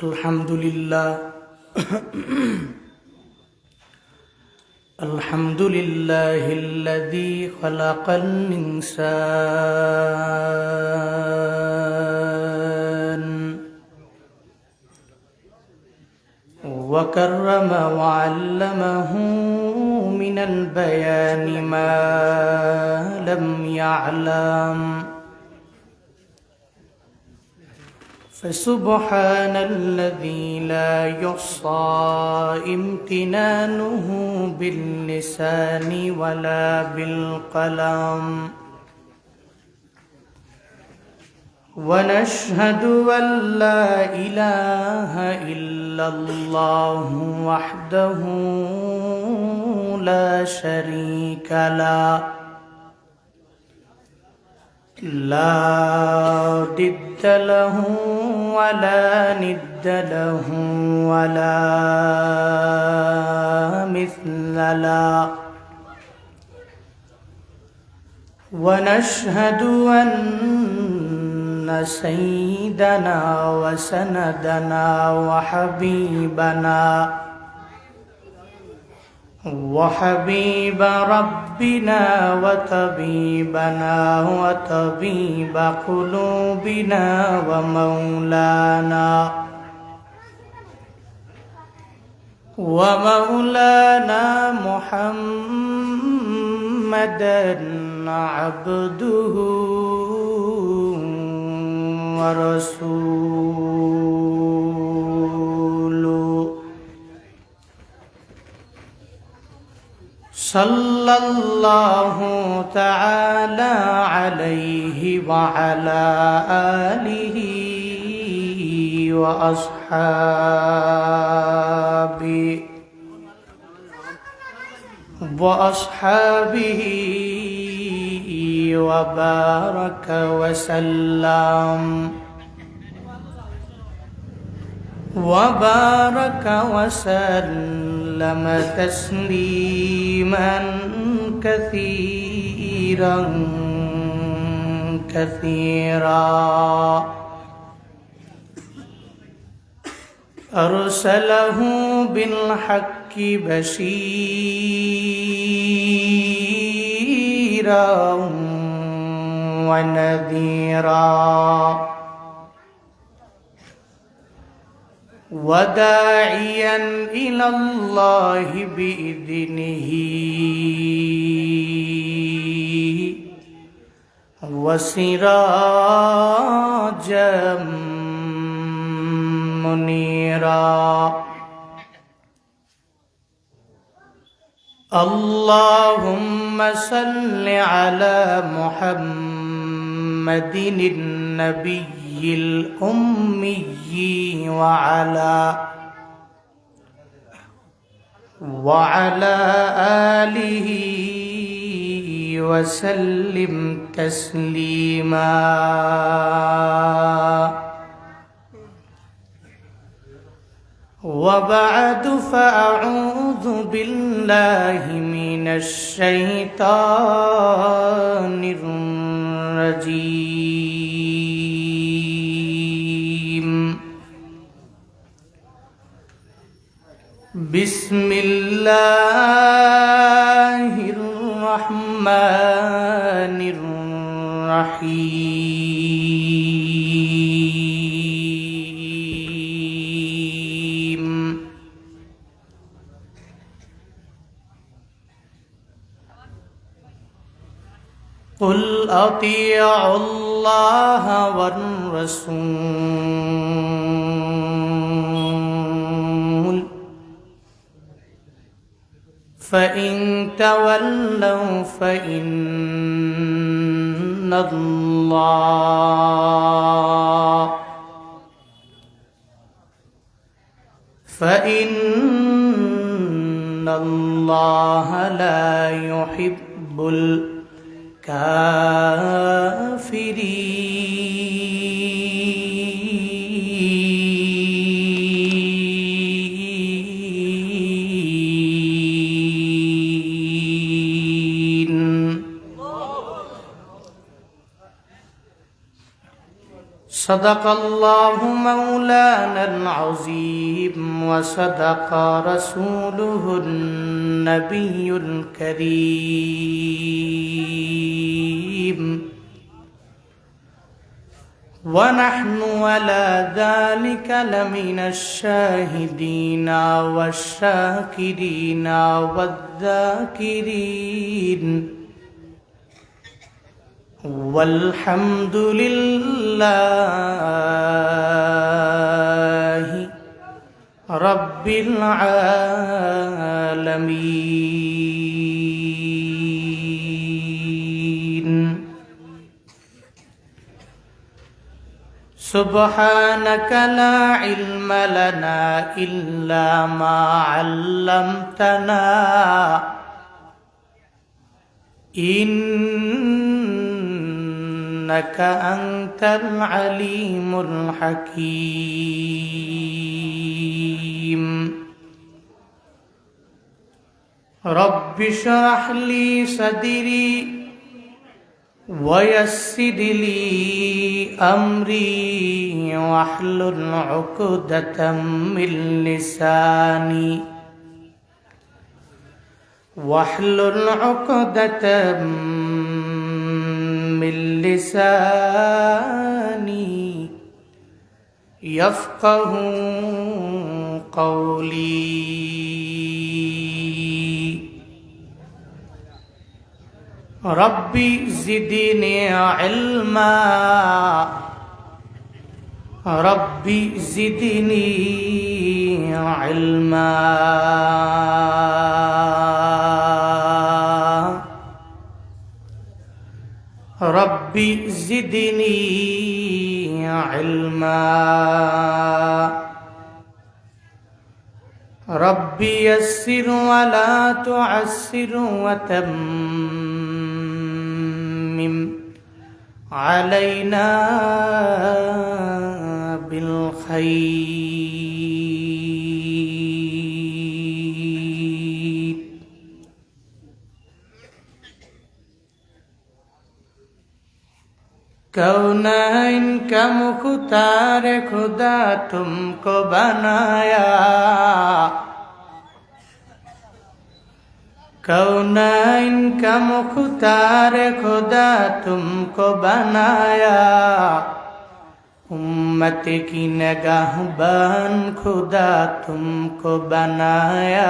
الحمد لله الحمد لله الذي خلق الإنسان وكرم وعلمه من البيان ما لم يعلم فسبحان الذي لا يحصى امتنانه باللسان ولا بالقلم ونشهد أن لا إله إلا الله وحده لا شريك له لا ضد له ولا ند له ولا مثل له ونشهد أن سيدنا وسندنا وحبيب ربنا وطبيب قلوبنا ومولانا محمدا عبده ورسوله صلى الله تعالى عليه وعلى آله وأصحابه وبارك وسلم تسليما كثيرا أرسله بالحق بشيرا ونذيرا وداعيا إلى الله بإذنه وسراجا منيرا اللهم صل على محمد النبي الأمي وعلى آله وسلم تسليما وبعد فأعوذ بالله من الشيطان الرجيم بسم الله الرحمن الرحيم قل أطيعوا الله والرسول فإن تولوا فإن الله لا يحب الكافرين صدق الله مولانا العظيم وصدق رسوله النبي الكريم ونحن على ذلك لمن الشاهدين والشاكرين والذاكرين والحمد لله رب العالمين سبحانك لا علم لنا إلا ما علمتنا إنك أنت العليم الحكيم رب اشرح لي صدري ويسر لي أمري واحلل عقدة من لساني واحلل عقدة من لساني يفقه قولي ربي زدني علما ربي زدني علما ربي زدني علما ربي يسر ولا تعسر وتمم علينا بالخير कौनैन का मुख्तार खुदा तुमको बनाया कौनैन का मुख्तार खुदा तुमको बनाया उम्मत की निगाहबान खुदा तुमको बनाया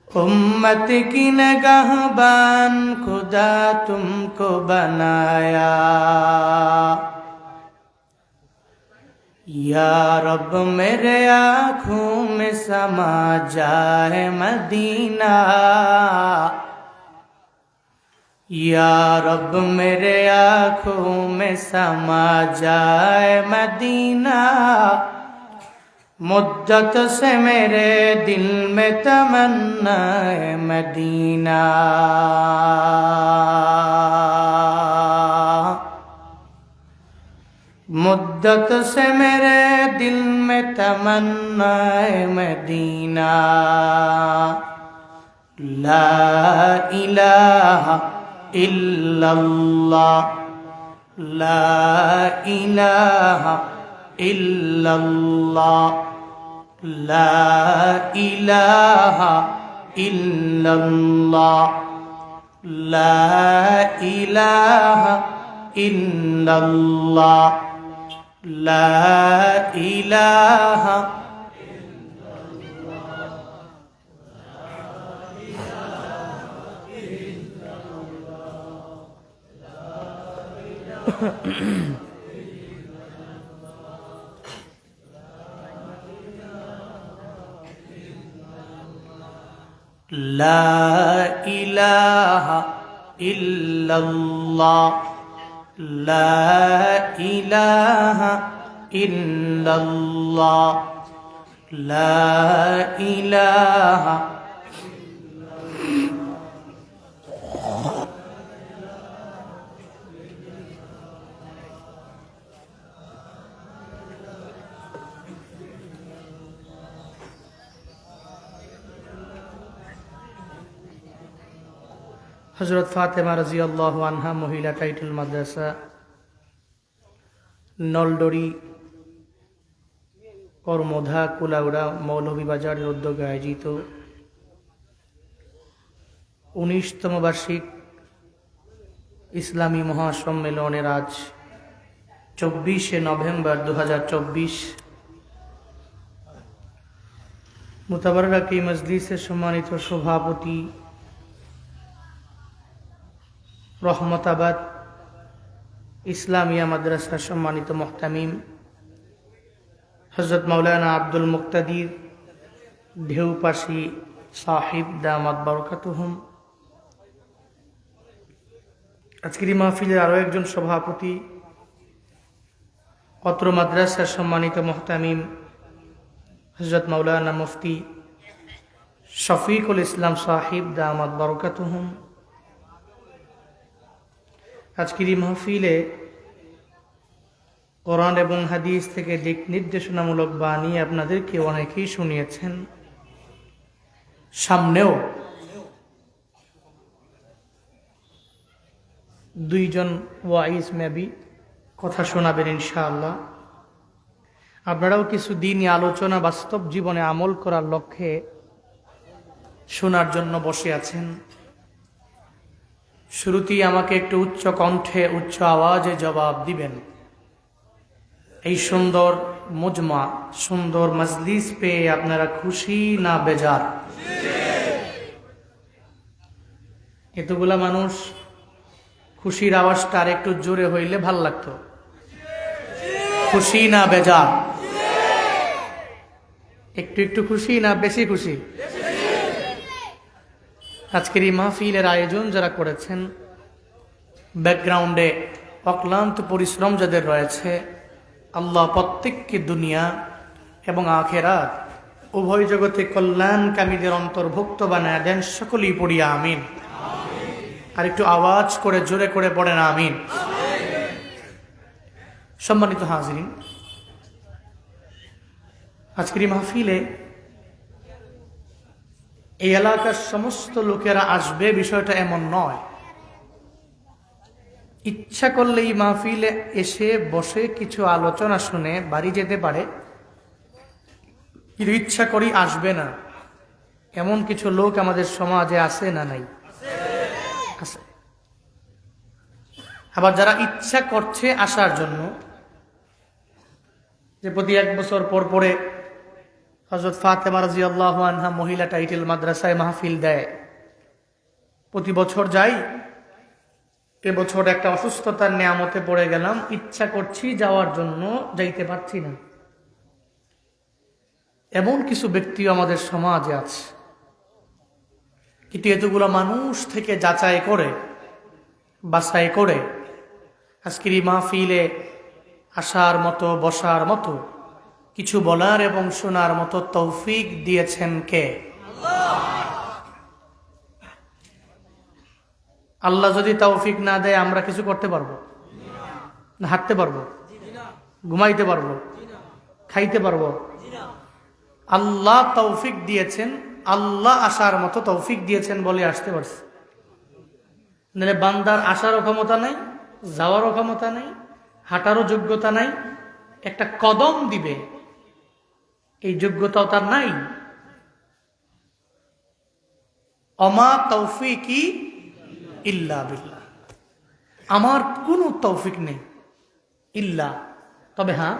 उम्मत की निगाहबान खुदा तुमको बनाया या रब मेरे आँखों में समा जाए मदीना या रब मेरे आँखों में समा जाए मदीना मुद्दत से मेरे दिल में तमन्ना है मदीना मुद्दत से मेरे दिल में तमन्ना है मदीना ला इलाहा इल्लल्लाह ला इलाहा इल्लल्लाह ला इलाहा इल्लल्लाह ला इलाहा इल्लल्लाह ला इलाहा ला इलाहा इल्लल्लाह ला इलाहा इल्लल्लाह ला इलाहा হযরত ফাতেমা রাদিয়াল্লাহু আনহা মহিলা টাইটেল মাদ্রাসা নলডরি কর্মধা কুলাউড়া মৌলভীবাজারের উদ্যোগে আয়োজিত ১৯তম বার্ষিক ইসলামী মহাসম্মেলনের আজ ২৪শে নভেম্বর ২০২৪ মুতাবাররাক এই মজলিসের সম্মানিত সভাপতি রহমতাবাদ ইসলামিয়া মাদ্রাসার সম্মানিত মুহতামিম হযরত মাওলানা আব্দুল মুক্তাদির ঢেউপাশি সাহিব দামাত বারাকাতুহুম, আজকের এই মাহফিলের আরও একজন সভাপতি অত্র মাদ্রাসার সম্মানিত মুহতামিম হযরত মাওলানা মুফতি শফিকুল ইসলাম সাহিব দামাত বারাকাতুহুম। আজকের এই মাহফিলে কোরআন এবং হাদিস থেকে দিক নির্দেশনামূলক বাণী আপনাদেরকে অনেকেই শুনিয়েছেন, সামনেও দুইজন ওয়াইজ মেবি কথা শোনাবেন ইনশাআল্লাহ। আপনারাও কিছু দিনই আলোচনা বাস্তব জীবনে আমল করার লক্ষ্যে শোনার জন্য বসে আছেন। শুরুতেই আমাকে একটু উচ্চ কণ্ঠে উচ্চ আওয়াজে জবাব দিবেন, এই সুন্দর মুজমা সুন্দর মজলিস পেয়ে আপনারা খুশি না বেজার? এতগুলা মানুষ, খুশির আওয়াজটা আর একটু জোরে হইলে ভাল লাগতো। খুশি না বেজার? একটু একটু খুশি না বেশি খুশি? আজকের এই মাহফিলের আয়োজন যারা করেছেন, ব্যাকগ্রাউন্ডে অক্লান্ত পরিশ্রম যাদের রয়েছে, আল্লাহ প্রত্যেককে দুনিয়া এবং আখেরাত উভয় জগতে কল্যাণকামীদের অন্তর্ভুক্ত বানায় দেন। সকলেই পড়ি আমিন। আর একটু আওয়াজ করে জোরে করে পড়েন আমিন। সম্মানিত হাজিরিন, আজকের এই মাহফিলে এই এলাকার সমস্ত লোকেরা আসবে বিষয়টা এমন নয়। ইচ্ছা করলে এই মাহফিলে এসে বসে কিছু আলোচনা শুনে বাড়ি যেতে পারে, কিন্তু ইচ্ছা করি আসবে না এমন কিছু লোক আমাদের সমাজে আছে না নাই? আছে। আবার যারা ইচ্ছা করছে আসার জন্য, যে প্রতি ১ বছর পর পরে হযরত ফাতেমা রাদিয়াল্লাহু আনহা মহিলা টাইটেল মাদ্রাসায় মাহফিল দেয়, প্রতি বছর যাই, এবছর একটা অসুস্থতার নিয়ামতে পড়ে গেলাম, ইচ্ছা করছি যাওয়ার জন্য, যাইতে পারছি না। এমন কিছু ব্যক্তিও আমাদের সমাজে আছে, কিন্তু এতগুলো মানুষ থেকে যাচাই করে বাছাই করে আজকের এই মাহফিলে আসার মতো, বসার মতো, কিছু বলার এবং শোনার মতো তৌফিক দিয়েছেন কে? আল্লাহ যদি তৌফিক না দেয় আমরা কিছু করতে পারবো না? হাঁটতে পারবো? ঘুমাইতে পারবো? খাইতে পারবো? আল্লাহ তৌফিক দিয়েছেন, আল্লাহ আসার মতো তৌফিক দিয়েছেন বলে আসতে পারছে। নাহলে বান্দার আসারও ক্ষমতা নাই, যাওয়ারও ক্ষমতা নাই, হাঁটারও যোগ্যতা নাই, একটা কদম দিবে এই যোগ্যতাও তার নাই। অমা তৌফিকি ইল্লা বিল্লাহ, আমার কোনো তৌফিক নেই ইল্লা, তবে হ্যাঁ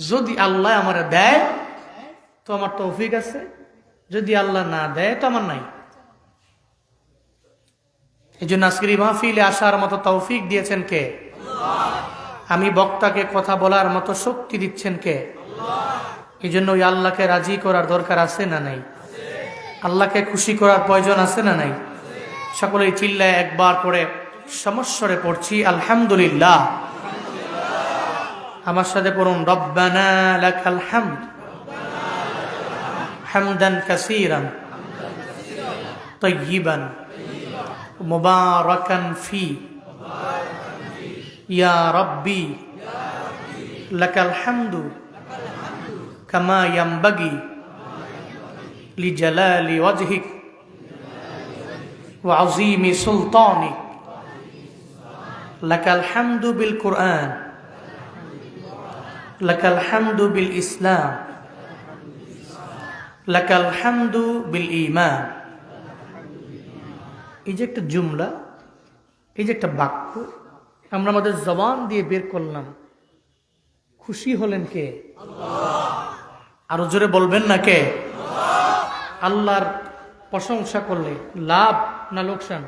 যদি আল্লাহ আমার দেয় তো আমার তৌফিক আছে, যদি আল্লাহ না দেয় তো আমার নাই। এই জন্য আজকের এই মাহফিলে আসার মতো তৌফিক দিয়েছেন কে? আমি বক্তাকে কথা বলার মতো শক্তি দিচ্ছেন কে? এই জন্য ওই আল্লাহকে রাজি করার দরকার আছে না নাই? আল্লাহকে খুশি করার প্রয়োজন আছে না নাই? সকলেই চিল্লায় একবার করে সমস্বরে পড়ছি আলহামদুলিল্লাহ। আমার সাথে পড়ুন, রব্বানা লাকাল হামদ হামদান কাসীরান তাইয়িবান মুবারাকান ফি ইয়া রাব্বি লাকাল হামদু কামা ইয়ানবাগি লিজালালি ওয়াজহিক ওয়া আযীমি সুলতানিক লাকাল হামদু বিল কুরআন লাকাল হামদু বিল ইসলাম, লাকাল হামদু বিল ঈমান। এই যে একটা জুমলা, এই যে একটা বাক্য আমরা আমাদের জবান দিয়ে বের করলাম, খুশি হলেন কে? আরো জোরে বলবেন না কে? আল্লাহর প্রশংসা করলে লাভ না লোকসান?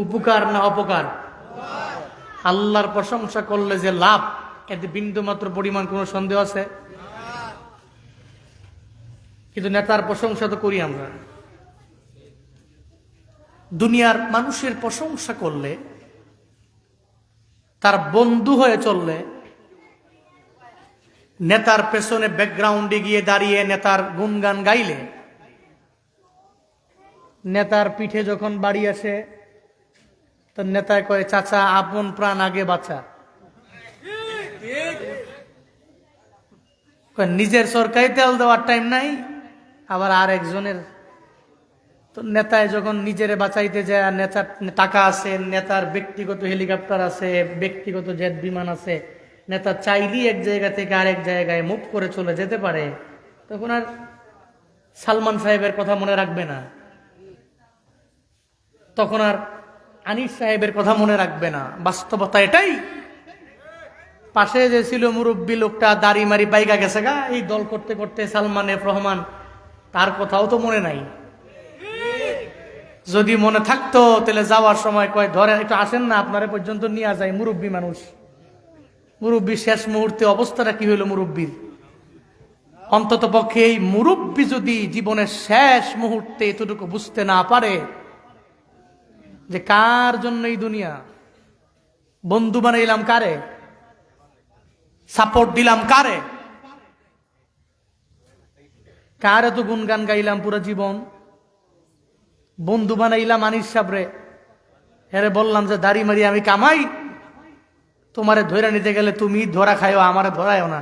উপকার না অপকার? আল্লাহর প্রশংসা করলে যে লাভ, এতে বিন্দু মাত্র পরিমাণ কোনো সন্দেহ আছে? কিন্তু নেতার প্রশংসা তো করি আমরা। দুনিয়ার মানুষের প্রশংসা করলে, তার বন্ধু হয়ে চললে, নেতার পেছনে ব্যাকগ্রাউন্ডে গিয়ে দাঁড়িয়ে নেতার গুণগান গাইলে, নেতার পিঠে যখন বাড়ি আসে তো নেতায় কয়, চাচা আপন প্রাণ আগে বাঁচা। নিজের সরকারি তেল দেওয়ার টাইম নাই, আবার আর একজনের। তো নেতায় যখন নিজের বাঁচাইতে যায়, নেতার টাকা আছে, নেতার ব্যক্তিগত হেলিকপ্টার আছে, ব্যক্তিগত জেট বিমান আছে, নেতা চাইলেই এক জায়গা থেকে আরেক জায়গায় মুভ করে চলে যেতে পারে, তখন আর সালমান সাহেবের কথা মনে রাখবে না, তখন আর আনিস সাহেবের কথা মনে রাখবে না। বাস্তবতা এটাই। পাশে যে ছিল মুরব্বী লোকটা, দাড়ি মারি বাইকা গেছে গা এই দল করতে করতে, সালমান এফ রহমান, তার কথাও তো মনে নাই। যদি মনে থাকতো তাহলে যাওয়ার সময় কয়, ধরেন একটু আসেন না, আপনারা পর্যন্ত নিয়ে যায়, মুরব্বী মানুষ। মুরব্বী শেষ মুহূর্তে অবস্থাটা কি হইল মুরব্বীর? অন্তত পক্ষে এই মুরব্বী যদি জীবনের শেষ মুহূর্তে এতটুকু বুঝতে না পারে যে কার জন্য এই দুনিয়া, বন্ধু বানাইলাম কারে, সাপোর্ট দিলাম কারে, কার এত গুণগান গাইলাম পুরো জীবন, বন্ধু বানাইলাম আনিস সাবরে, হেরে বললাম যে দাড়ি মারি আমি কামাই, তোমারে ধরে নিতে গেলে তুমি ধরা খাইও, আমারে ধরায়ও না।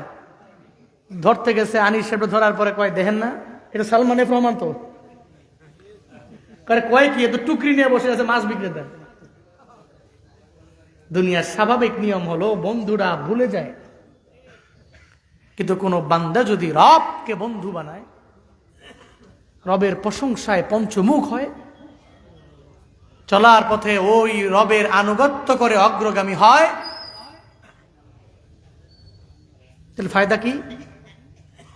ধরতে গেছে আনিস সাহেব, ধরার পরে কয়, দেখেন না এটা সালমান এফ রহমান তো, কয় কি এত টুকরি নিয়ে বসে আছে মাছ বিক্রি দেন। দুনিয়ার স্বাভাবিক নিয়ম হলো বন্ধুরা ভুলে যায়, কিন্তু কোন বান্দা যদি রবকে বন্ধু বানায়, রবের প্রশংসায় পঞ্চমুখ হয়, চলার পথে ওই রবের আনুগত্য করে অগ্রগামী হয়, তাহলে ফায়দা কি?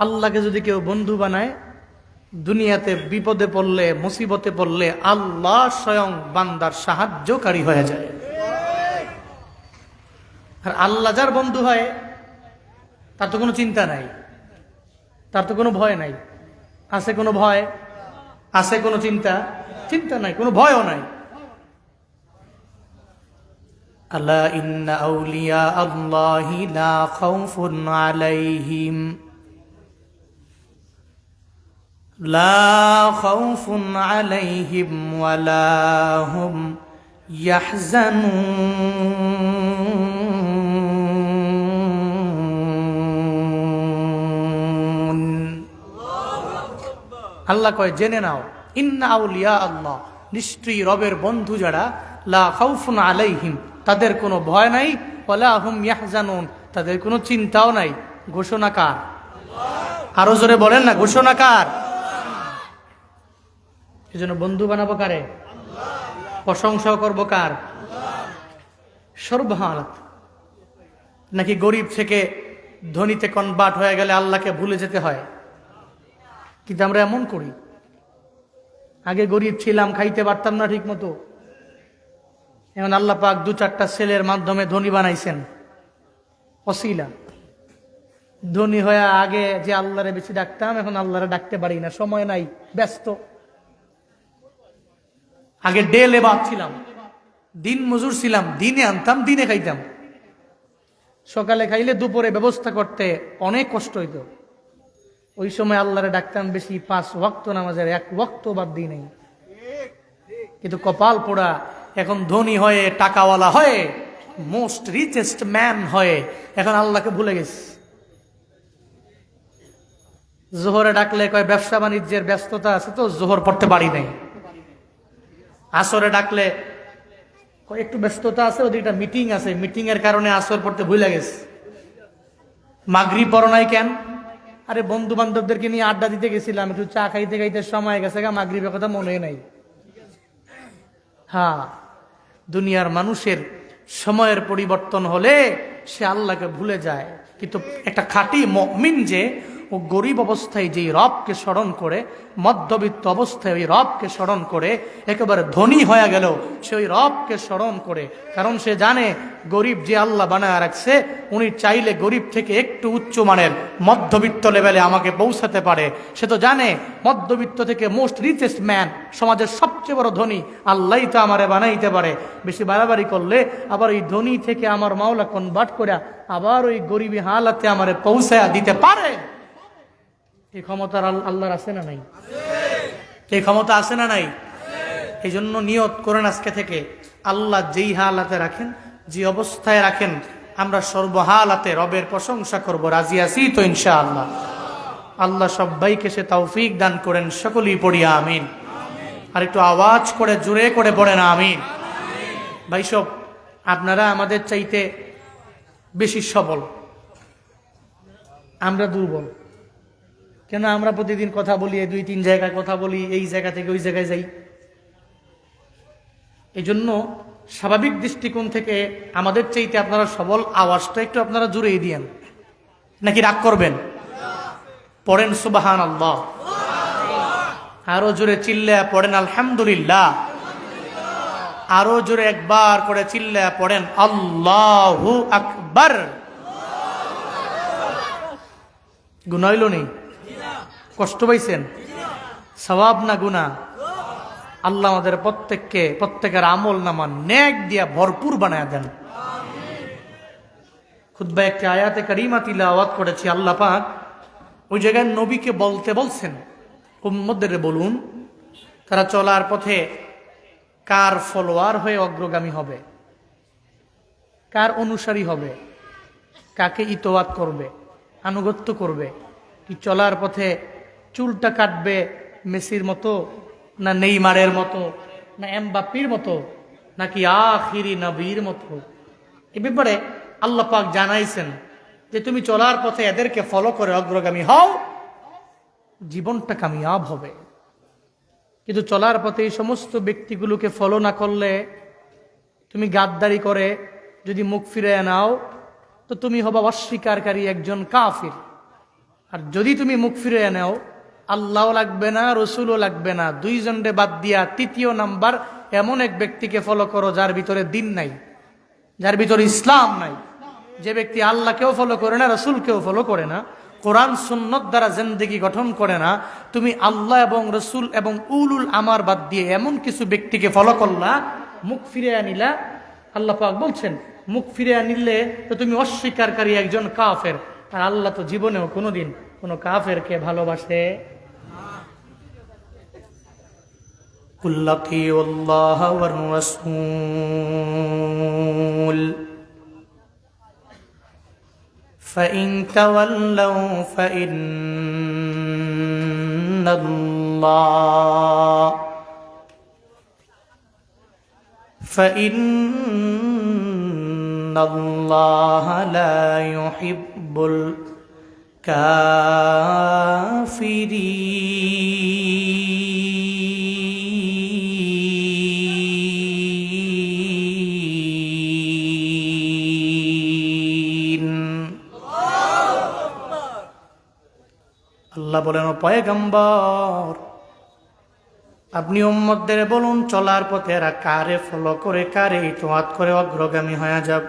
আল্লাহকে যদি কেউ বন্ধু বানায়, দুনিয়াতে বিপদে পড়লে, মুসিবতে পড়লে আল্লাহ স্বয়ং বান্দার সাহায্যকারী হয়ে যায়। আর আল্লাহ যার বন্ধু হয় তার তো কোনো চিন্তা নাই, তার তো কোনো ভয় নাই। আছে কোনো ভয়? আছে কোনো চিন্তা? চিন্তা নাই, কোনো ভয়ও নাই। আলা ইন্না আউলিয়া আল্লাহি লা খাউফুন আলাইহিম লা খাউফুন আলাইহিম ওয়ালা হুম ইয়াহজানুন। আল্লাহ কয়, জেনে নাও, ইন্না আউলিয়া আল্লাহ, নিশ্চয়ই রবের বন্ধু যারা, লা খাউফুন আলাইহিম, তাদের কোনো ভয় নাই, ওয়ালা হুম ইয়াহজানুন, তাদের কোনো চিন্তাও নাই। ঘোষণা কার? আরো জোরে বলেন না, ঘোষণা কার? এজন্য বন্ধু বানাবো কারে? প্রশংসা করবো কার? সর্বহালত। নাকি গরিব থেকে ধনীতে কনভার্ট হয়ে গেলে আল্লাহকে ভুলে যেতে হয়? কিন্তু আমরা এমন করি, আগে গরিব ছিলাম, খাইতে পারতাম না ঠিক মতো, এখন আল্লাহ পাক দু চারটা ছেলের মাধ্যমে ধনী বানাইছেন, ওসিলা। ধনী হয়ে আগে যে আল্লাহরে বেশি ডাকতাম, এখন আল্লাহরে ডাকতে পারি না, সময় নাই, ব্যস্ত। আগে ডে লেবার ছিলাম, দিন মজুর ছিলাম, দিনে আনতাম দিনে খাইতাম, সকালে খাইলে দুপুরে ব্যবস্থা করতে অনেক কষ্ট হইত। ওই সময় আল্লাহরে ডাকতাম বেশি, 5 ওয়াক্ত নামাজের 1 ওয়াক্ত বাদ দিই নাই। কিন্তু কপাল পোড়া, এখন ধনী হয়ে, টাকাওয়ালা হয়ে, মোস্ট রিচেস্ট ম্যান হয়ে এখন আল্লাহকে ভুলে গেছি। জোহরে ডাকলে কয় ব্যবসা বাণিজ্যের ব্যস্ততা আছে তো জোহর পড়তে পারি নাই। আসরে ডাকলে একটু ব্যস্ততা আছে, ওদিকে মিটিং আছে, মিটিং এর কারণে আসর পড়তে ভুলে গেছে। মাগরিব পড়ো নাই কেন? আরে বন্ধু বান্ধবদেরকে নিয়ে আড্ডা দিতে গেছিলাম, একটু চা খাইতে খাইতে সময় গেছে, মাগরিবের কথা মনে নাই। হ্যাঁ, দুনিয়ার মানুষের সময়ের পরিবর্তন হলে সে আল্লাহকে ভুলে যায়, কিন্তু একটা খাঁটি মুমিন যে ও গরিব অবস্থায় যেই রবকে স্মরণ করে, মধ্যবিত্ত অবস্থায় ওই রবকে স্মরণ করে, একেবারে ধনী হয়ে গেল সে ওই রবকে স্মরণ করে, কারণ সে জানে গরিব যে আল্লাহ বানায় রাখছে উনি চাইলে গরিব থেকে একটু উচ্চ মানের মধ্যবিত্ত লেভেলে আমাকে পৌঁছাতে পারে। সে তো জানে মধ্যবিত্ত থেকে মোস্ট রিচেস্ট ম্যান, সমাজের সবচেয়ে বড় ধনী আল্লাহই তো আমারে বানাইতে পারে। বেশি বাড়াবাড়ি করলে আবার ওই ধনী থেকে আমার মাওলা কনভার্ট করে আবার ওই গরিবী হালাতে আমারে পৌঁছায়া দিতে পারে। এই ক্ষমতা আল্লাহর আছে না নাই? এই ক্ষমতা আছে না নাই? এই জন্য নিয়ত করেন আজকে থেকে, আল্লাহ যেই হালাতে রাখেন, যে অবস্থায় রাখেন, আমরা সর্বহালাতে রবের প্রশংসা করব। রাজি আছি তো ইনশাআল্লাহ? আল্লাহ সবাইকে সে তৌফিক দান করেন। সকলেই পড়ি আমিন। আর একটু আওয়াজ করে জোরে করে পড়েন আমিন। ভাই সব, আপনারা আমাদের চাইতে বেশি সবল, আমরা দুর্বল। কেন? আমরা প্রতিদিন কথা বলি, 2-3 জায়গায় কথা বলি, এই জায়গা থেকে ওই জায়গায় যাই। এই জন্য স্বাভাবিক দৃষ্টিকোণ থেকে আমাদের চাইতে আপনারা সবল। আওয়াজটা একটু আপনারা জোরেই দিয়েন, নাকি রাগ করবেন? পড়েন সুবহানাল্লাহ। আরো জোরে চিল্লায়া পড়েন আলহামদুলিল্লাহ। আরো জোরে একবার করে চিল্লায়া পড়েন আল্লাহু আকবার। গুনাহ হইল নেই? কষ্ট পাইছেন? সওয়াব না গুনাহ? আল্লাহ আমাদের প্রত্যেককে প্রত্যেকের আমল নামা নেক দিয়া ভরপুর বানায় দেন। খুতবায় একটি আয়াতে কারিমা তিলাওয়াত করেছি। আল্লাহ পাক ওই জায়গায় নবীকে বলতে বলছেন, উম্মতদের বলুন তারা চলার পথে কার ফলোয়ার হয়ে অগ্রগামী হবে, কার অনুসারী হবে, কাকে ইতোয়াত করবে, আনুগত্য করবে। কি চলার পথে চুলটা কাটবে মেসির মতো, না নেইমারের মতো, না এমবাপ্পির মতো, নাকি আখিরি নবীর মতো? এ ব্যাপারে আল্লাহ পাক জানাইছেন যে তুমি চলার পথে এদেরকে ফলো করে অগ্রগামী হও, জীবনটা কামিয়াব হবে। কিন্তু চলার পথে এই সমস্ত ব্যক্তিগুলোকে ফলো না করলে, তুমি গাদ্দারি করে যদি মুখ ফিরে নাও, তো তুমি হবা অস্বীকারী একজন কাফির। আর যদি তুমি মুখ ফিরে নাও, আল্লাহও লাগবে না, রসুলও লাগবে না, দুইজনরে বাদ দিয়া 3য় নাম্বার এমন এক ব্যক্তিকে ফলো করো যার ভিতরে দিন নাই, যার ভিতরে ইসলাম নাই। যে ব্যক্তি আল্লাহকেও ফলো করে না, রসুলকেও ফলো করে না, কোরআন সুন্নত দ্বারা জিন্দেগি গঠন করে না, তুমি আল্লাহ এবং রসুল এবং উলুল আমার বাদ দিয়ে এমন কিছু ব্যক্তিকে ফলো করলা, মুখ ফিরে আনিলা। আল্লাহ পাক বলছেন মুখ ফিরে আনিলে তো তুমি অস্বীকারী একজন কাফের। আর আল্লাহ তো জীবনেও কোনোদিন কোনো কাফেরকে ভালোবাসে। কুল আতিউল্লাহ ওয়ার রাসূল فإن تولوا فإن الله لا يحب الكافرين। আল্লাহ বলেন, ও পয়গম্বর আপনি উম্মতদের বলুন চলার পথে এরা কারে ফলো করে, কারে ইতোয়াত করে অগ্রগামী হয়ে যাব,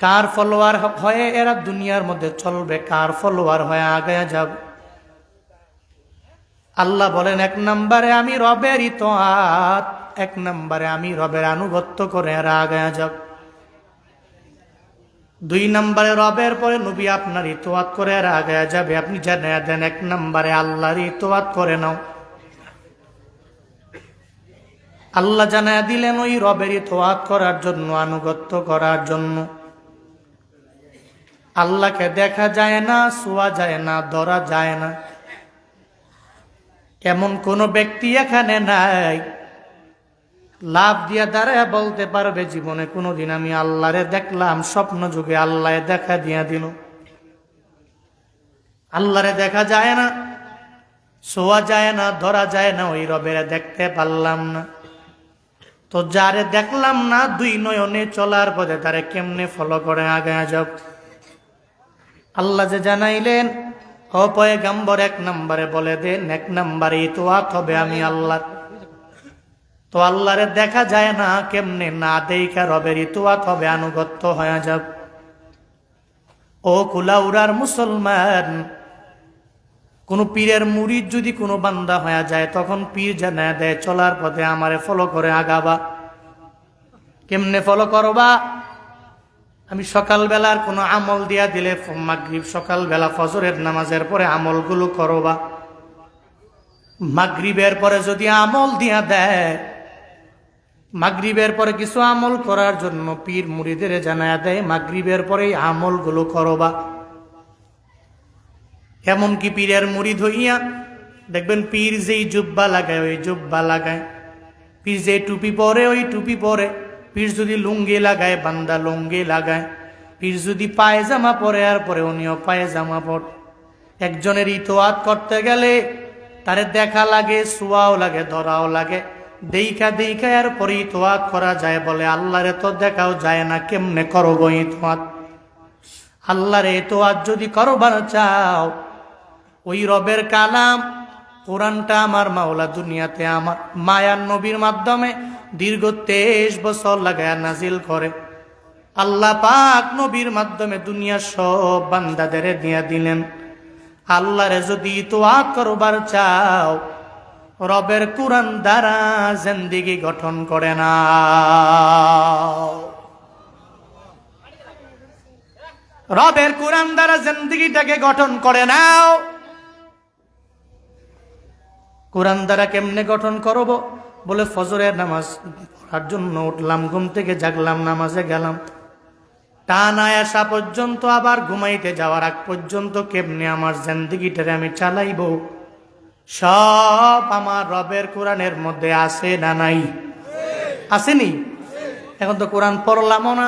কার ফলোয়ার হয়ে এরা দুনিয়ার মধ্যে চলবে, কার ফলোয়ার হয়ে আগায়া যাব। আল্লাহ বলেন 1 নম্বরে আমি রবের ইতোয়াত, 1 নম্বরে আমি রবের আনুগত্য করে এরা আগায়া যাব। 2 নম্বরে রবের পরে নবী আপনার ইতোয়াত করে এরা আগায়া যাবে। আপনি জানিয়ে দেন 1 নম্বরে আল্লাহর ইতোয়াত করে নাও। আল্লাহ জানায়া দিলেন ওই রবের ইতোয়াত করার জন্য, আনুগত্য করার জন্য আল্লাহকে দেখা যায় না, ছোঁয়া যায় না, ধরা যায় না, এমন কোন ব্যক্তি এখানে নাই লাভ দিয়া দাঁড়ায় বলতে পারবে জীবনে কোনোদিন আমি আল্লাহরে দেখলাম, স্বপ্ন যুগে আল্লাহ দেখা দিয়া দিল। আল্লাহরে দেখা যায় না, ছোঁয়া যায় না, ধরা যায় না, ওই রবেরে দেখতে পারলাম না। তো যারে দেখলাম না দুই নয়নে চলার পথে তারে কেমনে ফলো করে আগে যাব? আল্লাহ যে জানাইলেন ও পয়গম্বর, 1 নম্বরে বলে দেন, 1 নম্বরে ইতওয়াত হবে আমি আল্লাহর। তো আল্লাহরে দেখা যায় না, কেমনে না দেখা রবের ইতওয়াত হবে, আনুগত্য হয়ে যাব। ও কুলাউড়ার মুসলমান, কোন পীরের মুরিদ যদি কোনো বান্দা হয়ে যায়, তখন পীর জানায় দেয় চলার পথে আমারে ফলো করে আগাবা। কেমনে ফলো করবা? আমি সকালবেলার কোনো আমল দিয়া দিলে মাগরিব, সকালবেলা ফজরের নামাজের পরে আমলগুলো করবা। মাগরিবের পরে যদি আমল দিয়া দেয়, মাগরিবের পরে কিছু আমল করার জন্য পীর মুরিদের জানায় দেয় মাগরিবের পরেই আমলগুলো করবা। এমনকি পীরের মুরিদ হইয়া দেখবেন পীর যেই জুব্বা লাগায় ওই জুব্বা লাগায়, পীর যে টুপি পরে ওই টুপি পরে, পীর যদি লুঙ্গি লাগায় বান্দা লুঙ্গি লাগায়, পীর যদি পায়জামা পরে আর পরে উনিও পায়জামা পরে। একজনের ইতওয়াত করতে গেলে তারে দেখা লাগে, ছোঁয়াও লাগে, ধরাও লাগে, দেখা দেখা আর পরে ইতওয়াত করা যায়। বলে আল্লাহরে তো দেখাও যায় না, কেমনে করবো ইতওয়াত? আল্লাহরে ইতওয়াত যদি করবার চাও, ওই রবের কালাম কোরআনটা আমার মাওলা দুনিয়াতে আমার মায়ার নবীর মাধ্যমে দীর্ঘ 23 বছর লাগায় নাজিল করে। আল্লাহ পাক নবীর মাধ্যমে দুনিয়ার সব বান্দাদের দিয়ে দিলেন। আল্লাহরে যদি ইতওয়াত করবার চাও, রবের কোরআন দ্বারা জিন্দেগি গঠন করে না। রবের কোরআন দ্বারা জিন্দেগিটাকে গঠন করে নাও। কোরআন দ্বারা কেমনে গঠন করব? বলে ফজরের নামাজ পড়ার জন্য উঠলাম, ঘুম থেকে জাগলাম, নামাজে গেলাম, টানা আসা পর্যন্ত, আবার ঘুমাইতে যাওয়ার আগ পর্যন্ত কেমনে আমার জিন্দেগিটারে আমি চালাইব, সব আমার রবের কোরআনের মধ্যে আছে না নাই? আসেনি? এখন তো কোরআন পড়লামও না,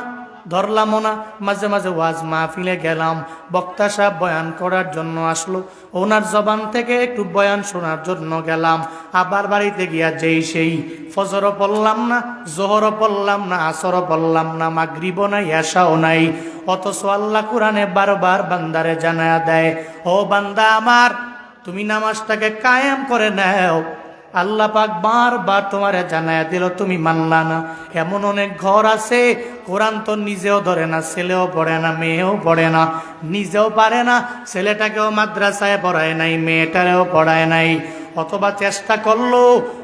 ধরলামও না। মাঝে মাঝে ওয়াজ মাহফিলে গেলাম, বক্তা সাহেব বয়ান করার জন্য আসলো, ওনার জবান থেকে একটু বয়ান শোনার জন্য গেলাম। আবার বাড়িতে গিয়া যেই সেই ফজরও পড়লাম না, জোহরও পড়লাম না, আসরও পড়লাম না, মাগরিবও নাই, এশাও নাই। অথচ আল্লাহ কোরআনে বারবার বান্দারে জানায়া দেয়, ও বান্দা আমার, তুমি নামাজটাকে কায়েম করে নাও। আল্লাহ পাক বারবার তোমারে জানায়া দিল, তুমি মানলা না। এমন অনেক ঘর আছে কোরআন তো নিজেও ধরে না, ছেলেও পড়ে না, মেয়েও পড়ে না, নিজেও পারে না, ছেলেটাকেও মাদ্রাসায় পড়ায় নাই, মেয়েটারেও পড়ায় নাই। অথবা চেষ্টা করলো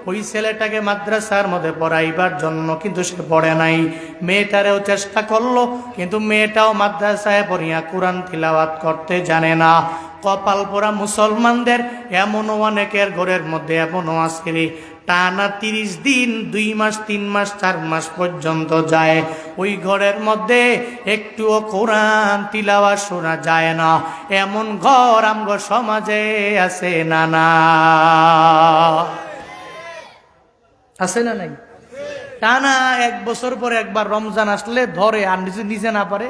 ওই ছেলেটাকে মাদ্রাসার মধ্যে পড়াইবার জন্য, কিন্তু সে পড়ে নাই। মেয়েটারেও চেষ্টা করলো, কিন্তু মেয়েটাও মাদ্রাসায় পড়িয়া কোরআন তিলাওয়াত করতে জানে না। কপাল পোড়া মুসলমানদের এমনও অনেকের ঘরের মধ্যে এমনও আছে রে, টানা 30 দিন, 2 মাস, 3 মাস, 4 মাস পর্যন্ত যায়, ওই ঘরের মধ্যে একটুও কোরআন তিলাওয়াত শোনা যায় না। এমন ঘর আমগো সমাজে আছে না? না আছে না নাই? টানা 1 বছর পরে একবার রমজান আসলে ধরে, আর নিজে না পারে,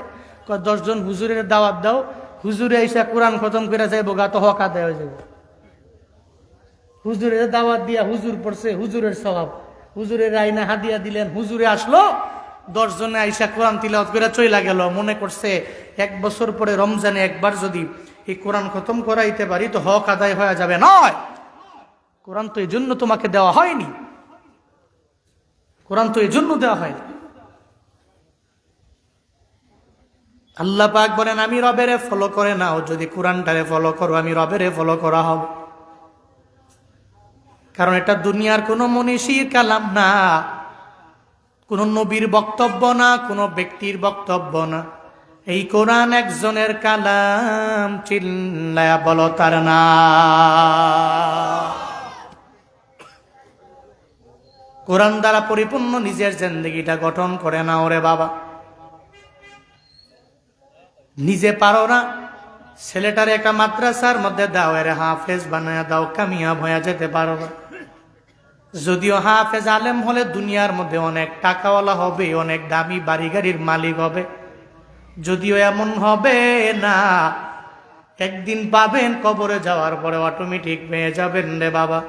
10 জন হুজুরের দাওয়াত দাও, হুজুরে এসে কোরআন খতম করে যাইব, গা তো হকা দেওয়া যাইব। হুজুরের দাওয়াত দিয়া হুজুর পড়ছে, হুজুরের স্বভাব, হুজুরের আইনা হাদিয়া দিলেন, হুজুরে আসলো, 10 জনে আইসা কোরআন তিলাওয়াত করে চইলা গেল। মনে করছে 1 বছর পরে রমজানে একবার যদি এই কোরআন খতম করাইতে পারি তো হক আদায় হয়ে যাবে। নয়, কোরআন তো এই জন্য তোমাকে দেওয়া হয়নি, কোরআন তো এই জন্য দেওয়া হয়নি। আল্লাহ পাক বলেন, আমি রবেরে ফলো করে নাও, যদি কোরআনটারে ফলো করো আমি রবেরে ফলো করা হবে। কারণ এটা দুনিয়ার কোনো মনীষীর কালাম না, কোনো নবীর বক্তব্য না, কোনো ব্যক্তির বক্তব্য না। এই কোরআন একজনের কালাম, চিল্লায়া বলো তার না। কোরআন দ্বারা পরিপূর্ণ নিজের জিন্দেগিটা গঠন করে নাও রে বাবা। নিজে পারো না, ছেলেটার একটা মাদ্রাসার মধ্যে দাও, এর হাফেজ বানায়া দাও, কামিয়াব হয়ে যেতে পারো না। যদিও হাফেজ আলেম হলে দুনিয়ার মধ্যে অনেক টাকাওয়ালা হবে, অনেক দামি বাড়ি গাড়ির মালিক হবে, যদিও এমন হবে না। একদিন পাবেন কবরে যাওয়ার পরে অটোমেটিক পেয়ে যাবেন রে বাবা।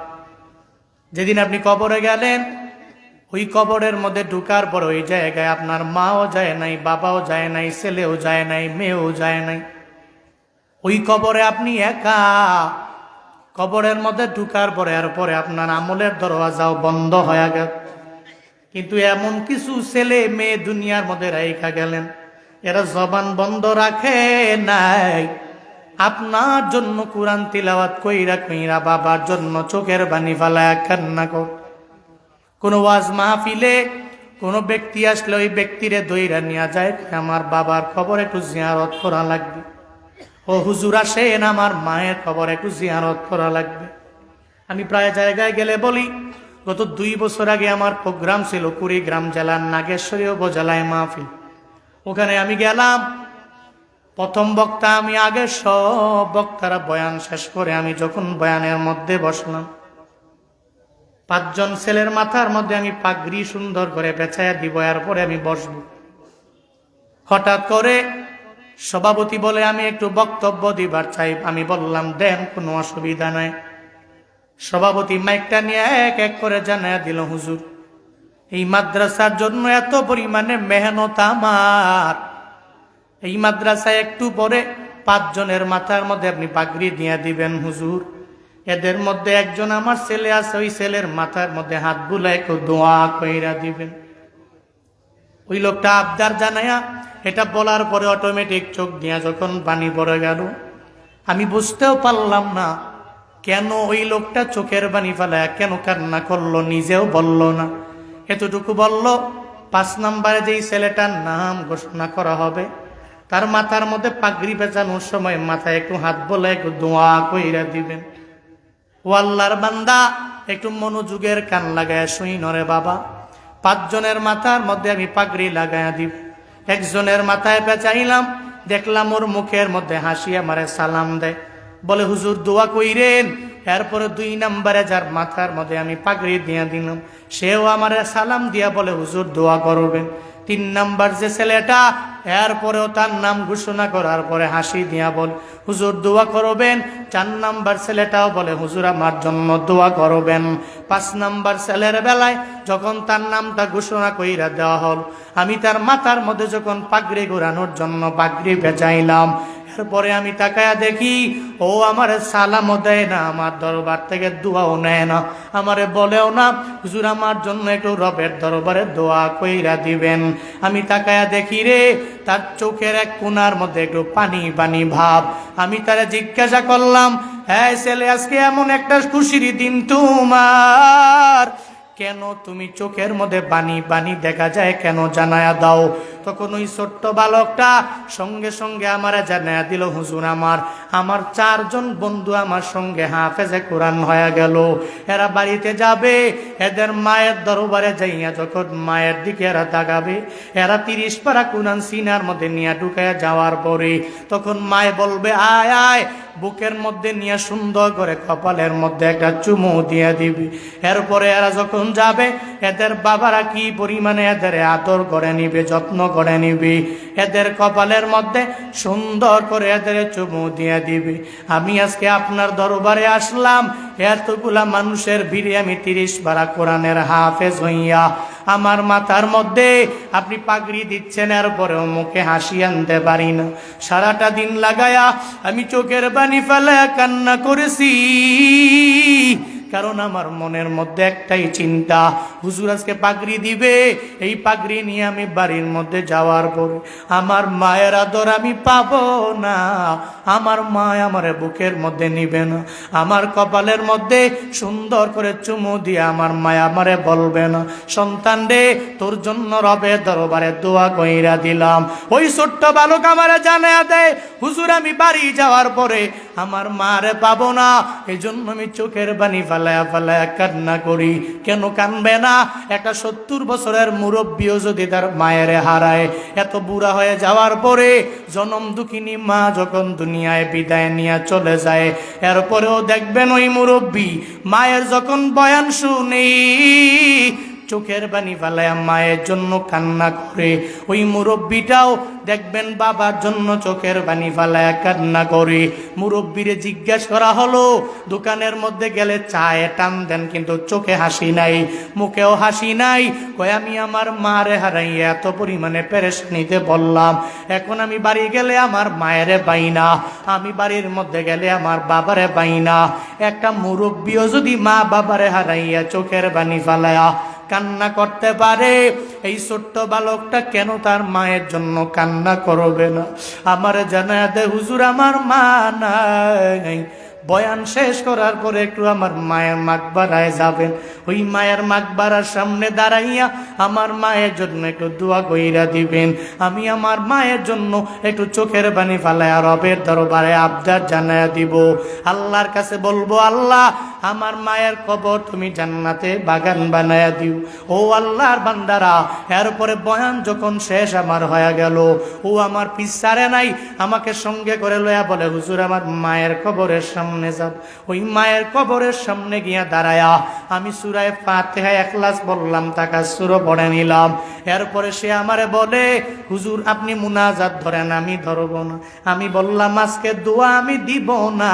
যেদিন আপনি কবরে গেলেন, ওই কবরের মধ্যে ঢুকার পর ওই জায়গায় আপনার মাও যায় নাই, বাবাও যায় নাই, ছেলেও যায় নাই, মেয়েও যায় নাই। ওই কবরে আপনি একা। কবরের মধ্যে ঢুকার পরে এরপরে আপনার আমলের দরওয়াজাও বন্ধ হয়ে গেল। কিন্তু এমন কিছু ছেলে মেয়ে দুনিয়ার মধ্যে রাইখা গেলেন, এরা জবান বন্ধ রাখে নাই। আপনার জন্য কোরআন তিলাওয়াত কইরা কইরা বাবার জন্য চোখের পানি ফালায়া কান্না কর। কোন ওয়াজ মাহফিলে কোন ব্যক্তি আসলে ওই ব্যক্তিরে দইরা নিয়ে যায়, আমার বাবার খবর একটু জিয়ারত করা লাগবে। ও হুজুর আসেন, আমার মায়ের খবর একটু জিয়ারত করা লাগবে। আমি প্রায় জায়গায় গেলে বলি, গত 2 বছর আগে আমার প্রোগ্রাম ছিল কুড়িগ্রাম জেলার নাগেশ্বরী উপজেলায় মাহফিল। ওখানে আমি গেলাম, প্রথম বক্তা আমি, আগে সব বক্তারা বয়ান শেষ করে আমি যখন বয়ানের মধ্যে বসলাম, 5 জন ছেলের মাথার মধ্যে আমি পাগড়ি সুন্দর করে বেছায়া দিব, এরপরে আমি বসব। হঠাৎ করে সভাপতি বলে আমি একটু বক্তব্য দিবার চাই। আমি বললাম দেন, কোনো অসুবিধা নাই। সভাপতি মাইকটা নিয়ে এক এক করে জানায়া দিল, হুজুর এই মাদ্রাসার জন্য এত পরিমাণে মেহনত আমার, এই মাদ্রাসায় একটু পরে 5 জনের মাথার মধ্যে আপনি পাগড়ি দিয়ে দিবেন হুজুর। এদের মধ্যে একজন আমার ছেলে আছে, ওই ছেলের মাথার মধ্যে হাত বুলাই একটু দোয়া কইরা দিবেন। ওই লোকটা আবদার জানায়া এটা বলার পরে অটোমেটিক চোখ দিয়া যখন পানি পড়ে গেল, আমি বুঝতেও পারলাম না কেন ওই লোকটা চোখের পানি ফেলায় কেন কান্না করলো, নিজেও বলল না। এতটুকু বলল, 5 নম্বরে যেই ছেলেটার নাম ঘোষণা করা হবে তার মাথার মধ্যে পাগড়ি পেঁচানোর সময় মাথায় একটু হাত বলে একটু দোয়া কইরা দিবেন। ও আল্লাহর বান্দা, একটু মনোযোগের কান লাগায় শুই নরে বাবা। 5 জনের মাথার মধ্যে আমি পাগড়ি লাগাইয়া দিব। একজনের মাথায় পেঁচাইলাম, দেখলাম ওর মুখের মধ্যে হাসি আমারে সালাম দেয়, বলে হুজুর দোয়া কইরেন। এরপরে 2 নম্বরে যার মাথার মধ্যে আমি পাগড়ি দিয়া দিলাম, সেও আমারে সালাম দিয়া বলে হুজুর দোয়া করবেন। 3 নম্বর যে ছেলেটা, এরপরেও তার নাম ঘোষণা করার পরে হাসি দিয়া বল হুজুর দোয়া করবেন। 4 নম্বর ছেলেটাও বলে হুজুর আমার জন্য দোয়া করবেন। 5 নম্বর ছেলের বেলায় যখন তার নামটা ঘোষণা কইরা দেওয়া হল, আমি তার মাথার মধ্যে যখন পাগড়ি ঘোরানোর জন্য পাগড়ি বেচাইলাম, এরপরে আমি তাকায়া দেখি ও আমারে সালামও দেয় না, আমার দরবার থেকে দোয়াও নেয় না, আমারে বলেও না হুজুর আমার জন্য একটু রবের দরবারে দোয়া কইরা দিবেন। আমি তাকায়া দেখি রে, তার চোখের এক কোণার মধ্যে একটু পানি পানি ভাব। আমি তারে জিজ্ঞাসা করলাম, হ্যাঁ ছেলে, আজকে এমন একটা খুশির দিন তোমার, কেন তুমি চোখের মধ্যে পানি পানি দেখা যায়, কেন জানায়া দাও। তখন ওই ছোট্ট বালকটা সঙ্গে সঙ্গে আমারে জানায়া দিল, হুজুর আমার 4 জন বন্ধু আমার সঙ্গে হাফেজে কোরআন হয়ে গেল, এরা বাড়িতে যাবে, এদের মায়ের দরবারে যাইয়া যখন মায়ের দিকে এরা তাকাবে, এরা 30 পারা কোরআন সিনার মধ্যে নিয়ে ঢুকাইয়া যাওয়ার পরে তখন মায়ে বলবে আয় আয়, বুকের মধ্যে নিয়ে সুন্দর করে কপালের মধ্যে একটা চুমু দিয়ে দিবি। এরপরে এরা যখন যাবে, এদের বাবারা কি পরিমাণে এদের আদর করে নিবে, যত্ন করে নিবে, এদের কপালের মধ্যে সুন্দর করে এদের চুমু দিয়ে দিবে। আমি আজকে আপনার দরবারে আসলাম, এতগুলা মানুষের ভিড়ে আমি 30 পারা কোরআনের হাফেজ হইয়া আমার মাথার মধ্যে আপনি পাগড়ি দিচ্ছেন, এরপরেও মুখে হাসি আনতে পারি না। সারাটা দিন লাগায়া আমি চোখের পানি ফেলে কান্না করেছি, কারণ আমার মনের মধ্যে একটাই চিন্তা, হুজুর আজকে পাগড়ি দিবে, এই পাগড়ি নিয়ে আমি বাড়ির মধ্যে যাওয়ার পরে আমার মায়ের আদর আমি পাবো না, আমার মা আমার বুকের মধ্যে নিবে না, আমার কপালের মধ্যে সুন্দর করে চুমু দিয়ে আমার মায়া আমারে বলবে না, সন্তান রে তোর জন্য রবে দরবারে দোয়া কইরা দিলাম। ওই ছোট্ট বালক আমারে জানায়া দেয়, হুজুর আমি বাড়ি যাওয়ার পরে আমার মারে পাবো না, এই জন্য আমি চোখের পানি ফালায়া ফালায়া কান্না করি। কেন কানবে না? একটা 70 বছরের মুরব্বীও যদি তার মায়ের হারায়, এত বুড়া হয়ে যাওয়ার পরে জনম দুঃখিনী মা যখন দুনিয়া দুনিয়ায় বিদায় নিয়ে চলে যায়। এরপরেও দেখবেন ওই মুরব্বী মায়ের যখন বয়ান শুনি চোখের পানি ফেলায় মায়ের জন্য কান্না করে। ওই মুরব্বীটাও দেখবেন বাবার জন্য চোখের পানি ফেলায় কান্না করে। মুরব্বীরে জিজ্ঞাসা করা হলো, দোকানের মধ্যে গেলে চায়ে টান দেন কিন্তু চোখে হাসি নাই, মুখেও হাসি নাই। কয় আমি আমার মারে হারাইয়া এত পরিমাণে পেরেশানিতে বললাম, এখন আমি বাড়ি গেলে আমার মায়েরে পাই না, আমি বাড়ির মধ্যে গেলে আমার বাবারে পাই না। একটা মুরব্বীও যদি মা বাবারে হারাইয়া চোখের পানি ফেলায়া কান্না করতে পারে, এই ছোট্ট বালকটা কেন তার মায়ের জন্য কান্না করবে না? আমার জানা দে হুজুর আমার মা নাই। বয়ান শেষ করার পরে একটু আমার মায়ের মাকবারায় যাবেন, ওই মায়ের মাকবারার সামনে দাঁড়াইয়া আমার মায়ের জন্য একটু দোয়া কইরা দিবেন। আমি আমার মায়ের জন্য একটু চোখের পানি ফালায়া রবের দরবারে আবদার জানায়া দিব। আল্লাহর কাছে বলবো, আল্লাহ আমার মায়ের কবর তুমি জান্নাতে বাগান বানায়া দিও। ও আল্লাহর বান্দারা, এরপরে বয়ান যখন শেষ আমার হয়ে গেল, ও আমার পিছারে নাই, আমাকে সঙ্গে করে লয়া বলে, হুজুর আমার মায়ের কবরের সামনে যাব। ওই মায়ের কবরের সামনে গিয়া দাঁড়ায়া আমি সূরা ফাতিহা ইখলাস বললাম, তাকাসসুর পড়ে নিলাম। এরপরে সে আমারে বলে, হুজুর আপনি মুনাজাত ধরেন, আমি ধরব না। আমি বললাম আজকে দোয়া আমি দিব না,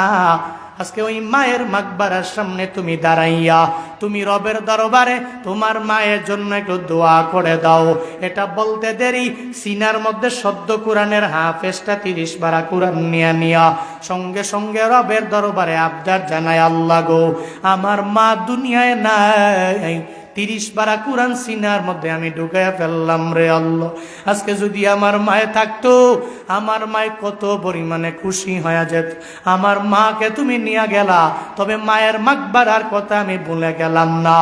আজকে ওই মায়ের মাকবারার সামনে তুমি দাঁড়াইয়া তুমি রবের দরবারে তোমার মায়ের জন্য একটু দোয়া করে দাও। এটা বলতে দেরি সিনার মধ্যে সদ্য কোরআনের হাফেজটা 30 পারা কোরআন নিয়া সঙ্গে সঙ্গে রবের দরবারে আবদার জানায়, আল্লাহ গো আমার মা দুনিয়ায় নাই, 30 পারা কোরআন সিনার মধ্যে আমি ঢুকাইয়া ফেললাম রে আল্লাহ। আজকে যদি আমার মায়ে থাকতো, আমার মায়ে কত পরিমাণে খুশি হয়ে যেত। আমার মাকে তুমি নিয়ে গেলা, তবে মায়ের মাকবারার কথা আমি ভুলে গেলাম না।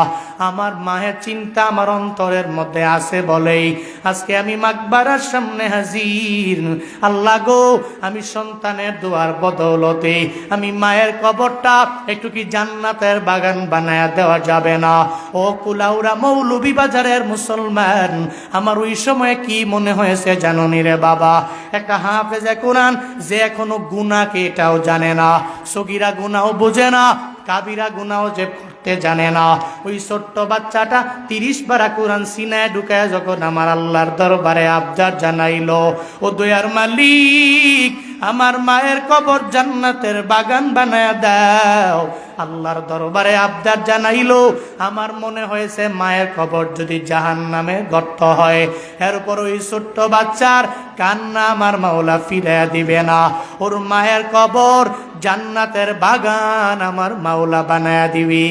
আমার মায়ের চিন্তা আমার অন্তরের মধ্যে আছে বলেই আজকে আমি মাকবারার সামনে হাজির। আল্লাহ গো আমি সন্তানের দোয়ার বদৌলতে আমি মায়ের কবরটা একটু কি জান্নাতের বাগান বানায়া দেওয়া যাবে না? ও কুলাউড়া মৌলভীবাজারের মুসলমান, আমার ওই সময় কি মনে হয়েছে জানোনি রে বাবা? একটা হাফেজে কোরআন যে এখনো গুনাহকে এটাও জানে না, সগীরা গুনাহও বোঝে না, কাবিরা গুনাহও যে করতে জানে না, ওই ছোট্ট বাচ্চাটা 30 পারা কোরআন সিনায় ঢুকায় যখন আমার আল্লাহর দরবারে আবদার জানাইলো, ও দয়ার মালিক আমার মায়ের কবর জান্নাতের বাগান বানায়া দাও, আল্লাহর দরবারে আবদার জানাইলো। আমার মনে হয়েছে মায়ের কবর যদি জাহান্নামে গর্ত হয়, এরপর ওই ছোট্ট বাচ্চার কান্না আমার মাওলা ফিরাইয়া দিবে না, ওর মায়ের কবর জান্নাতের বাগান আমার মাওলা বানায়া দিবে,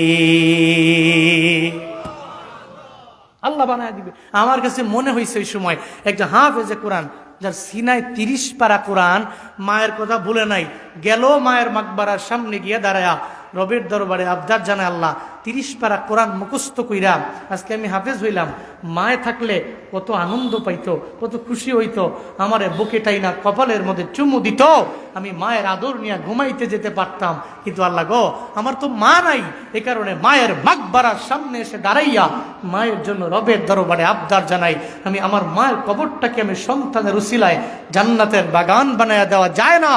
আল্লাহ বানায়া দিবে। আমার কাছে মনে হয়েছে ওই সময় একটা হাফেজে কোরআন যার সিনায় 30 পারা কোরআন, মায়ের কথা ভুলে নাই, গেল মায়ের মাকবারার সামনে গিয়ে দাঁড়ায়া রবের দরবারে আবদার জানায়, আল্লাহ 30 পারা কোরআন মুখস্থ কইরা আজকে আমি হাফেজ হইলাম। মায়ে থাকলে কত আনন্দ পাইতো, কত খুশি হইতো, আমারে বুকে টাইনা কপালের মধ্যে চুমু দিত, আমি মায়ের আদর নিয়ে ঘুমাইতে যেতে পারতাম। কিন্তু আল্লাহ গো আমার তো মা নাই, এ কারণে মায়ের মাকবারার সামনে এসে দাঁড়াইয়া মায়ের জন্য রবের দরবারে আবদার জানাই, আমি আমার মায়ের কবরটাকে আমি সন্তানের উসিলায় জান্নাতের বাগান বানায়া দেওয়া যায় না?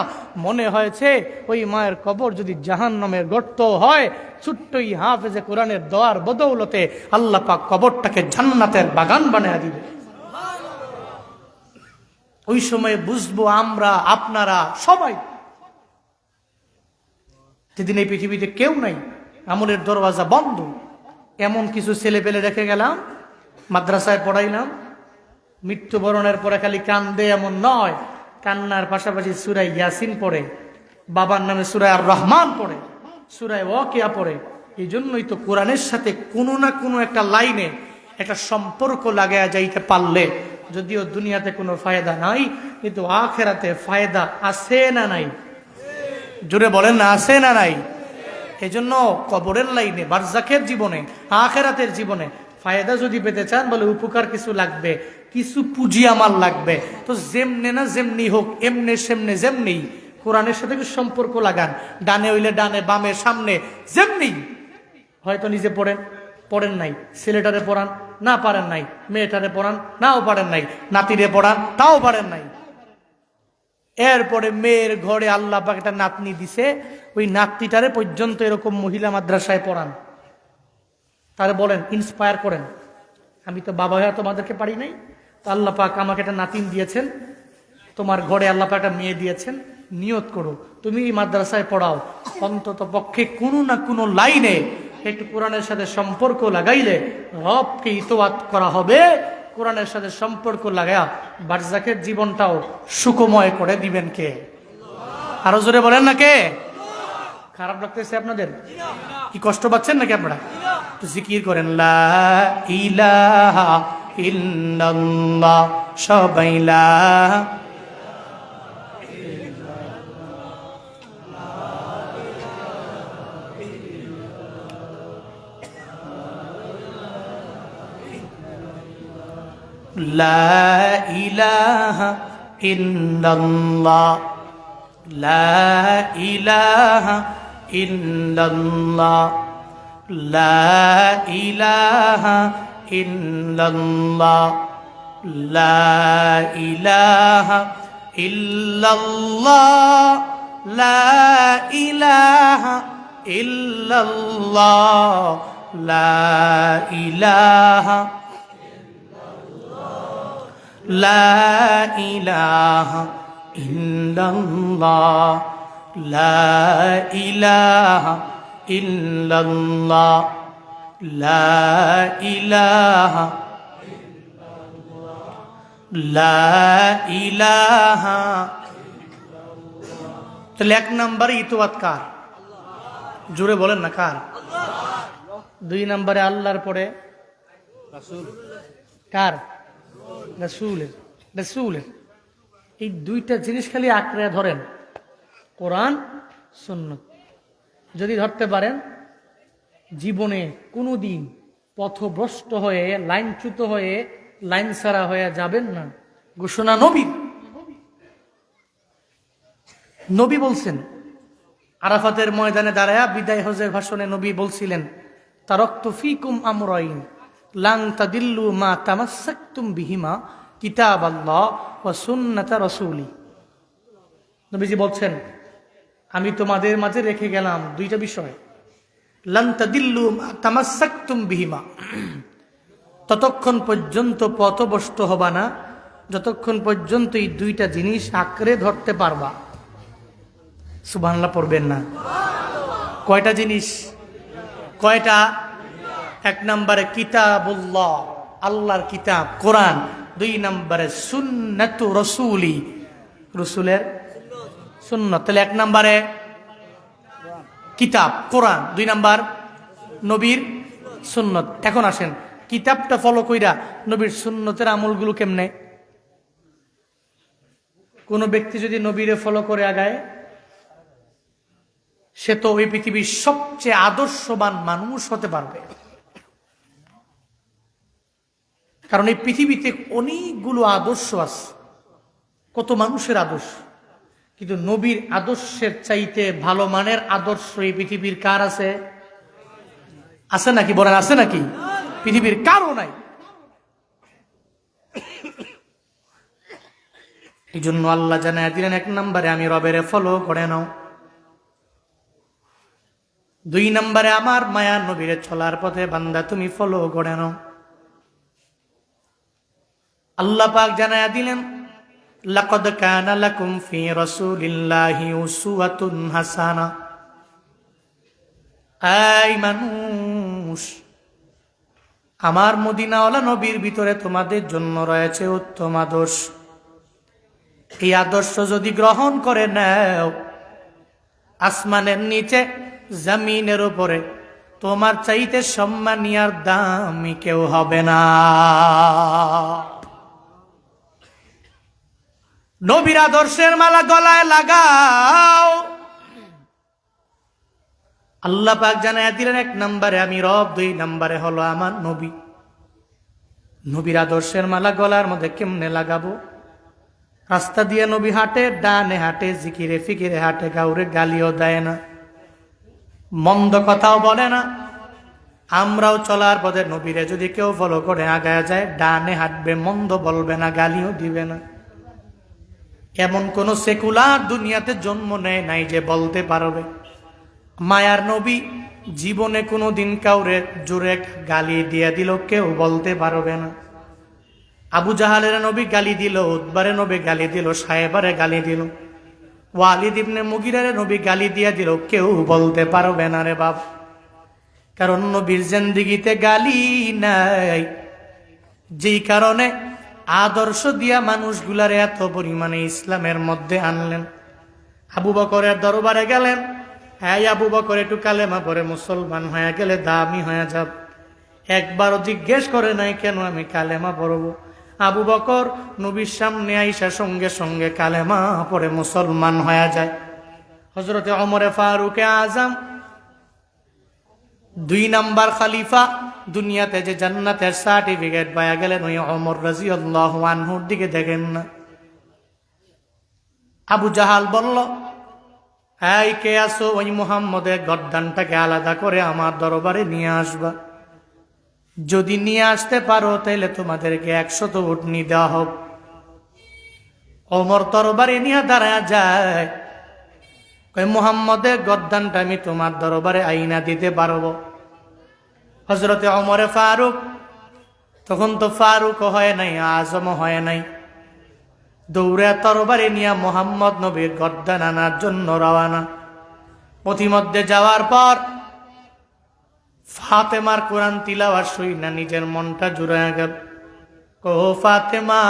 মনে হয়েছে ওই মায়ের কবর যদি জাহান্নামের গর্ত হয়, ছোট্টই হাফেজে কোরআনের দোয়ার বদৌলতে আল্লাহ পাক কবরটাকে জান্নাতের বাগান বানায়া দিবে। ওই সময় বুঝবো আমরা আপনারা সবাই, যেদিন এই পৃথিবীতে কেউ নাই, আমলের দরওয়াজা বন্ধ, এমন কিছু ছেলে পেলে রেখে গেলাম, মাদ্রাসায় পড়াইলাম, মৃত্যুবরণের পরে খালি কান্দে এমন নয়, কান্নার পাশাপাশি সূরা ইয়াসিন পড়ে, বাবার নামে সূরা আর রহমান পড়ে, সূরা ওয়াকিয়া পড়ে। এই জন্যই তো কোরআনের সাথে কোনো না কোনো একটা লাইনে একটা সম্পর্ক লাগায়া যাইতে পারলে, যদিও দুনিয়াতে কোনো ফায়দা নাই, কিন্তু আখেরাতে ফায়দা আছে না নাই? জোরে বলেন না, আছে না নাই? এই জন্য কবরের লাইনে, বারজাখের জীবনে, আখেরাতের জীবনে ফায়দা যদি পেতে চান, বলে উপকার কিছু লাগবে, কিছু পুঁজি আমার লাগবে। তো যেমনে না যেমনি হোক, এমনে সেমনে যেমনি কোরআনের সাথে সম্পর্ক লাগান, ডানে হইলে ডানে, বামে সামনে, যেমনি হয়তো নিজে পড়েন নাই, ছেলেটারে পড়ান না পারেন নাই, মেয়েটারে পড়ান নাও পারেন নাই, নাতিরে পড়ান তাও পারেন নাই, এরপরে মেয়ের ঘরে আল্লাহ পাক একটা নাতনি দিছে, ওই নাতনিটারে পর্যন্ত এরকম মহিলা মাদ্রাসায় পড়ান। তারা বলেন, ইন্সপায়ার করেন, আমি তো বাবা হয়ে তোমাদেরকে পারি নাই, তো আল্লাহ পাক আমাকে একটা নাতিন দিয়েছেন, তোমার ঘরে আল্লাহ পাক একটা মেয়ে দিয়েছেন, নিয়ত করো তুমি এই মাদ্রাসায় পড়াও, অন্তত পক্ষে কোনো না কোনো লাইনে একটু কোরআনের সাথে সম্পর্ক লাগাইলে রবকে ইতোয়াত করা হবে। কোরআনের সাথে সম্পর্ক লাগায়া বারজাকের জীবনটাও সুখময় করে দিবেন কে? আরো জোরে বলেন না কে? খারাপ লাগতেছে আপনাদের? কি কষ্ট পাচ্ছেন নাকি আপনারা? একটু জিকির করেন, লা ইলাহা ইল্লাল্লাহ, সবাই লা লা ইলাহা ইল্লাল্লাহ, লা ইলাহা ইল্লাল্লাহ, লা ইলাহা ইল্লাল্লাহ, লা ইলাহা ইল্লাল্লাহ, লা ইলাহা ইল্লাল্লাহ, লা ইলাহা লা ইলাহা ইল্লাল্লাহ, লা ইলাহা ইল্লাল্লাহ, লা ইলাহা লা ইলাহা। তাহলে এক নম্বরে ইতোয়াত কার? জোরে বলেন না কার? দুই নম্বরে আল্লাহর পরে কার? রাসূলের। রাসূলের। এই দুইটা জিনিস খালি আঁকড়ে ধরেন, কোরআন সুন্নাত। যদি ধরতে পারেন, জীবনে কোনোদিন পথভ্রষ্ট হয়ে লাইনচ্যুত হয়ে লাইন ছাড়া হয়ে যাবেন না। ঘোষণা নবীর। নবী বলছেন, আরাফাতের ময়দানে দাঁড়ায়া বিদায় হজের ভাষণে নবী বলছিলেন, তারাকতু ফীকুম আমরাইন লান তাদিল্লু মা তামাসসাকতুম বিহিমা কিতাবাল্লাহ ওয়া সুন্নাতা রাসূলি। নবীজি বলছেন, আমি তোমাদের মাঝে রেখে গেলাম দুইটা বিষয়, লান তাদিল্লু মা তামাসসাকতুম বিহিমা, ততক্ষণ পর্যন্ত পথভ্রষ্ট হবা না যতক্ষণ পর্যন্ত এই দুইটা জিনিস আঁকড়ে ধরতে পারবা। সুবহানাল্লাহ পড়বেন না? কয়টা জিনিস? কয়টা? এক নম্বরে কিতাবুল্লাহ, আল্লাহর কিতাব কোরআন। দুই নম্বরে সুন্নাতু রাসূলি, রাসূলের সুন্নাত। তাহলে এক নম্বরে কিতাব কোরআন, দুই নম্বর নবীর সুন্নত। এখন আসেন, কিতাবটা ফলো কইরা নবীর সুন্নতের আমলগুলো কেমনে? কোন ব্যক্তি যদি নবীরে ফলো করে আগায়, সে তো ওই পৃথিবীর সবচেয়ে আদর্শবান মানুষ হতে পারবে। কারণ এই পৃথিবীতে অনেকগুলো আদর্শ আছে, কত মানুষের আদর্শ, কিন্তু নবীর আদর্শের চাইতে ভালো মানের আদর্শ এই পৃথিবীর কার আছে? আছে নাকি? বলেন আছে নাকি? পৃথিবীর কারও নাই। এই জন্য আল্লাহ জানায় দিলেন, এক নম্বরে আমি রবের ফলো করে নাও, দুই নম্বরে আমার মায়া নবীরে চলার পথে বান্দা তুমি ফলো করে নাও। আল্লাহ পাক জানায়া দিলেন, লাকাদ কানা লাকুম ফি রাসূলিল্লাহি উসওয়াতুন হাসানাহ। এই মানুষ, আমার মদিনাওয়ালা নবীর ভিতরে তোমাদের জন্য রয়েছে উত্তম আদর্শ। এই আদর্শ যদি গ্রহণ করে নাও, আসমানের নিচে জমিনের উপরে তোমার চাইতে সম্মানী আর দামি কেউ হবে না। নবীর আদর্শের মালা গলায় লাগাও। আল্লাহ পাক জানায়া দিলেন, এক নম্বরে আমি রব, দুই নম্বরে হলো আমার নবী। নবীর আদর্শের মালা গলার মধ্যে কেমনে লাগাবো? রাস্তা দিয়ে নবী হাঁটে, ডানে হাঁটে, জিকিরে ফিকিরে হাঁটে, কাউরে গালিও দেয় না, মন্দ কথাও বলে না। আমরাও চলার পথে নবীরে যদি কেউ ফলো করে আগায় যায়, ডানে হাঁটবে, মন্দ বলবে না, গালিও দিবে না। এমন কোন সেকুলার দুনিয়াতে জন্ম নেয় নাই যে বলতে পারবে মায়ার নবী জীবনে কোনো দিন কাউরে জোরে গালি দিয়ে দিল, কেউ বলতে পারবে না। আবু জাহালের নবী গালি দিল, উতবারে নবী গালি দিল, সাহেবারে গালি দিল, ওয়ালিদ ইবনে মুগিরারে নবী গালি দিয়ে দিল, কেউ বলতে পারবে না রে বাপ। কারণ নবীর জিন্দেগিতে গালি নাই, যেই কারণে আদর্শ দিয়া মানুষগুলারে এত পরিমাণে ইসলামের মধ্যে আনলেন। আবু বকরের দরবারে গেলেন, হ্যাঁ আবু বকর একটু কালেমা পরে মুসলমান হয়ে গেলে দামি হয়ে যাব। একবারও জিজ্ঞেস করে নাই কেন আমি কালেমা পড়ব। আবু বকর নবীর সামনে আইসা সঙ্গে সঙ্গে কালেমা পড়ে মুসলমান হয়ে যায়। হযরতে ওমরে ফারুক আজম 2 নাম্বার খলিফা, দুনিয়াতে যে জান্নাতের সার্টিফিকেট পায়া গেলেন, ওই ওমর রাদিয়াল্লাহু আনহুর দিকে দেখেন না। আবু জাহাল বলল, এই কে আসো, ওই মুহাম্মদের গর্দানটাকে আলাদা করে আমার দরবারে নিয়ে আসবা। যদি নিয়ে আসতে পারো তাহলে তোমাদেরকে 100 উটনি দেওয়া হোক। ওমর দরবারে নিয়ে দাঁড়ায় যায়, কই মুহাম্মদের গর্দানটা আমি তোমার দরবারে আইনা দিতে পারবো। হযরতে ওমরে ফারুক, তখন তো ফারুক হয় নাই, আজম হয় নাই, দৌড়ে তরবারি নিয়ে মুহাম্মদ নবীর গর্দান আনার জন্য রওনা। পথিমধ্যে যাওয়ার পর ফাতেমার কোরআন তিলাওয়াত শুইনা নিজের মনটা জুড়ায় গেল। ও ফাতেমা,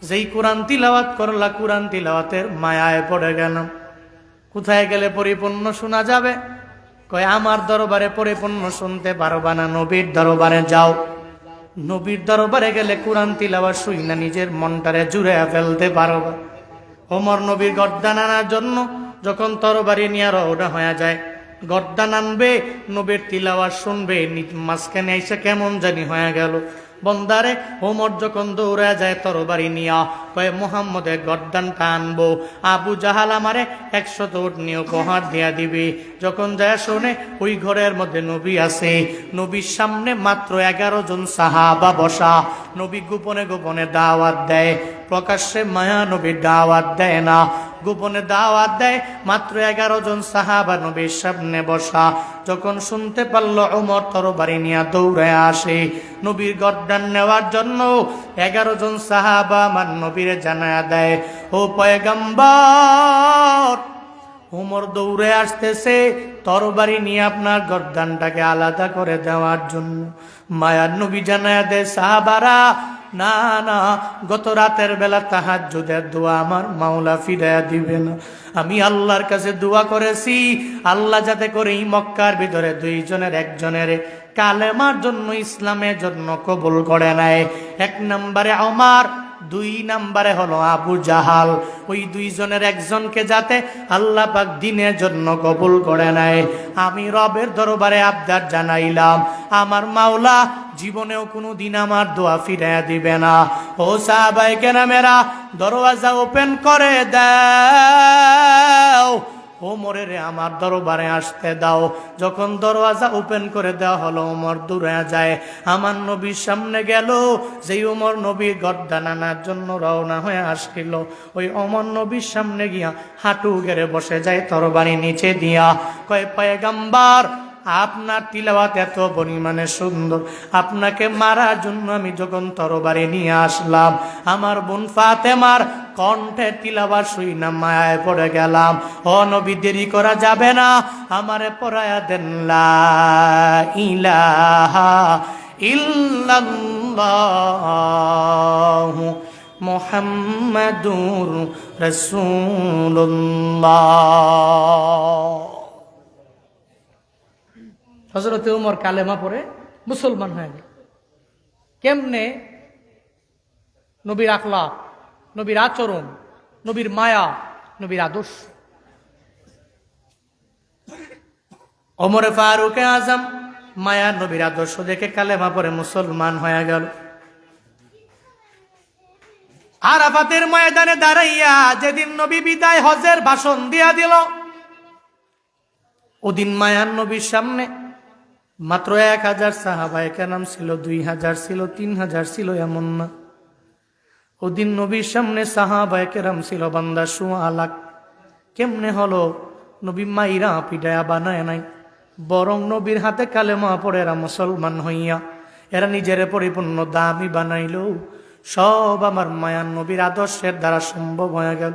যেই কোরআন তিলাওয়াত করলা, কোরআন তিলাওয়াতের মায়ায় পড়ে গেলাম। কোথায় গেলে পরিপূর্ণ শোনা যাবে? কয় আমার দরবারে পরিপূর্ণ শুনতে পারবা না, নবীর দরবারে যাও। নবীর দরবারে গেলে কোরআন তিলাওয়াত শুইনা নিজের মনটারে জুড়ে ফেলতে পারবা। ওমর নবীর গর্দান আনার জন্য যখন তরবারি নিয়ে রওনা হয়ে যায়, গর্দান আনবে, নবীর তিলাওয়াত শুনবে, মাঝখানে এসে কেমন জানি হয়ে গেল। বন্দারে ওমর যখন দৌড়া যায় তরবারি নিয়া, কয়ে মুহাম্মদের গর্দানটা আনবো, আবু জাহাল আমারে 100 উটনি উপহার দিয়া দিবে। যখন যায় শোনে ওই ঘরের মধ্যে নবী আছে, নবীর সামনে মাত্র 11 জন সাহাবা বসা। নবী গোপনে গোপনে দাওয়াত দেয়, প্রকাশ্যে মায়া নবীর দাওয়াত দেয় না, গোপনে দাওয়াত দেয়। মাত্র 11 জন সাহাবা নবীর সামনে বসা। যখন শুনতে পারল, ওমর তরবারি নিয়ে দৌড়ে আসে নবীর গর্দান নেওয়ার জন্য। 11 জন সাহাবা আমার নবীরে জানায়া দেয়, ও পয়গম্বর, ওমর দৌড়ে আসতেছে তরবারি নিয়ে আপনার গর্দানটাকে আলাদা করে দেওয়ার জন্য। মায়ার নবী জানায়া দেয়, সাহাবারা, না না, গত রাতের বেলা তাহাজ্জুদের দোয়া আমার মাওলা ফিরাইয়া দিবে না। আমি আল্লাহর কাছে দোয়া করেছি, আল্লাহ যাতে করে এই মক্কার ভিতরে 2 জনের একজনের কালেমার জন্য, ইসলামের জন্য কবুল করে নেয়। 1 নম্বরে ওমর, 2 নম্বরে হলো আবু জাহাল। ওই 2 জনের একজনকে যাতে আল্লাহ পাক দ্বীনের জন্য কবুল করে নেয়। আমি রবের দরবারে আবদার জানাইলাম, আমার মাওলা জীবনেও কোনো দিন আমার দোয়া ফিরাইয়া দিবে না। ও সাহাবায়ে কেরামেরা, দরওয়াজা ওপেন করে দাও, ওমরের আমার দরবারে আসতে দাও। যখন দরওয়াজা ওপেন করে দেওয়া হলো, ওমর দূরে যায়, আমার নবীর সামনে গেল। যেই ওমর নবীর গর্দান আনার জন্য রওনা হয়ে আসছিল, ওই ওমর নবীর সামনে গিয়া হাঁটু গেড়ে বসে যায় তরবারি নিচে দিয়া। কয়, পয়গম্বর, আপনার তিলাওয়াত এত পরিমাণে সুন্দর, আপনাকে মারার জন্য আমি যখন তরবারি নিয়ে আসলাম, আমার বোন ফাতেমার কণ্ঠে তিলাওয়াত শুইনা মায়ায় পড়ে গেলাম। ও নবী, দেরি করা যাবে না, আমারে পড়ায়া দেন লা ইলাহা ইল্লাল্লাহু মুহাম্মাদুর রাসূলুল্লাহ। হযরতে ওমর কালেমা পড়ে মুসলমান হয়ে গেল। কেমনে? নবীর আখলাক, নবীর আচরণ, নবীর মায়া, নবীর আদর্শ। ওমরে ফারুক আজম মায়া নবীর আদর্শ দেখে কালেমা পড়ে মুসলমান হয়ে গেল। আরাফাতের ময়দানে দাঁড়াইয়া যেদিন নবী বিদায় হজের ভাষণ দিয়া দিল, ওদিন মায়ার নবীর সামনে মাত্র 1000 সাহাবায়ে কেরাম ছিল, 2000 ছিল, 3000 ছিল, এমন না। ওদিন নবীর সামনে সাহাবায়ে কেরাম ছিল বান্দা ১৬ লাখ। কেমনে হলো? নবী মাইরা পিটায়া বানায় নাই, বরং নবীর হাতে কালেমা পড়ে এরা মুসলমান হইয়া এরা নিজের পরিপূর্ণ দামি বানাইল। সব আমার মায়ার নবীর আদর্শের দ্বারা সম্ভব হয়ে গেল।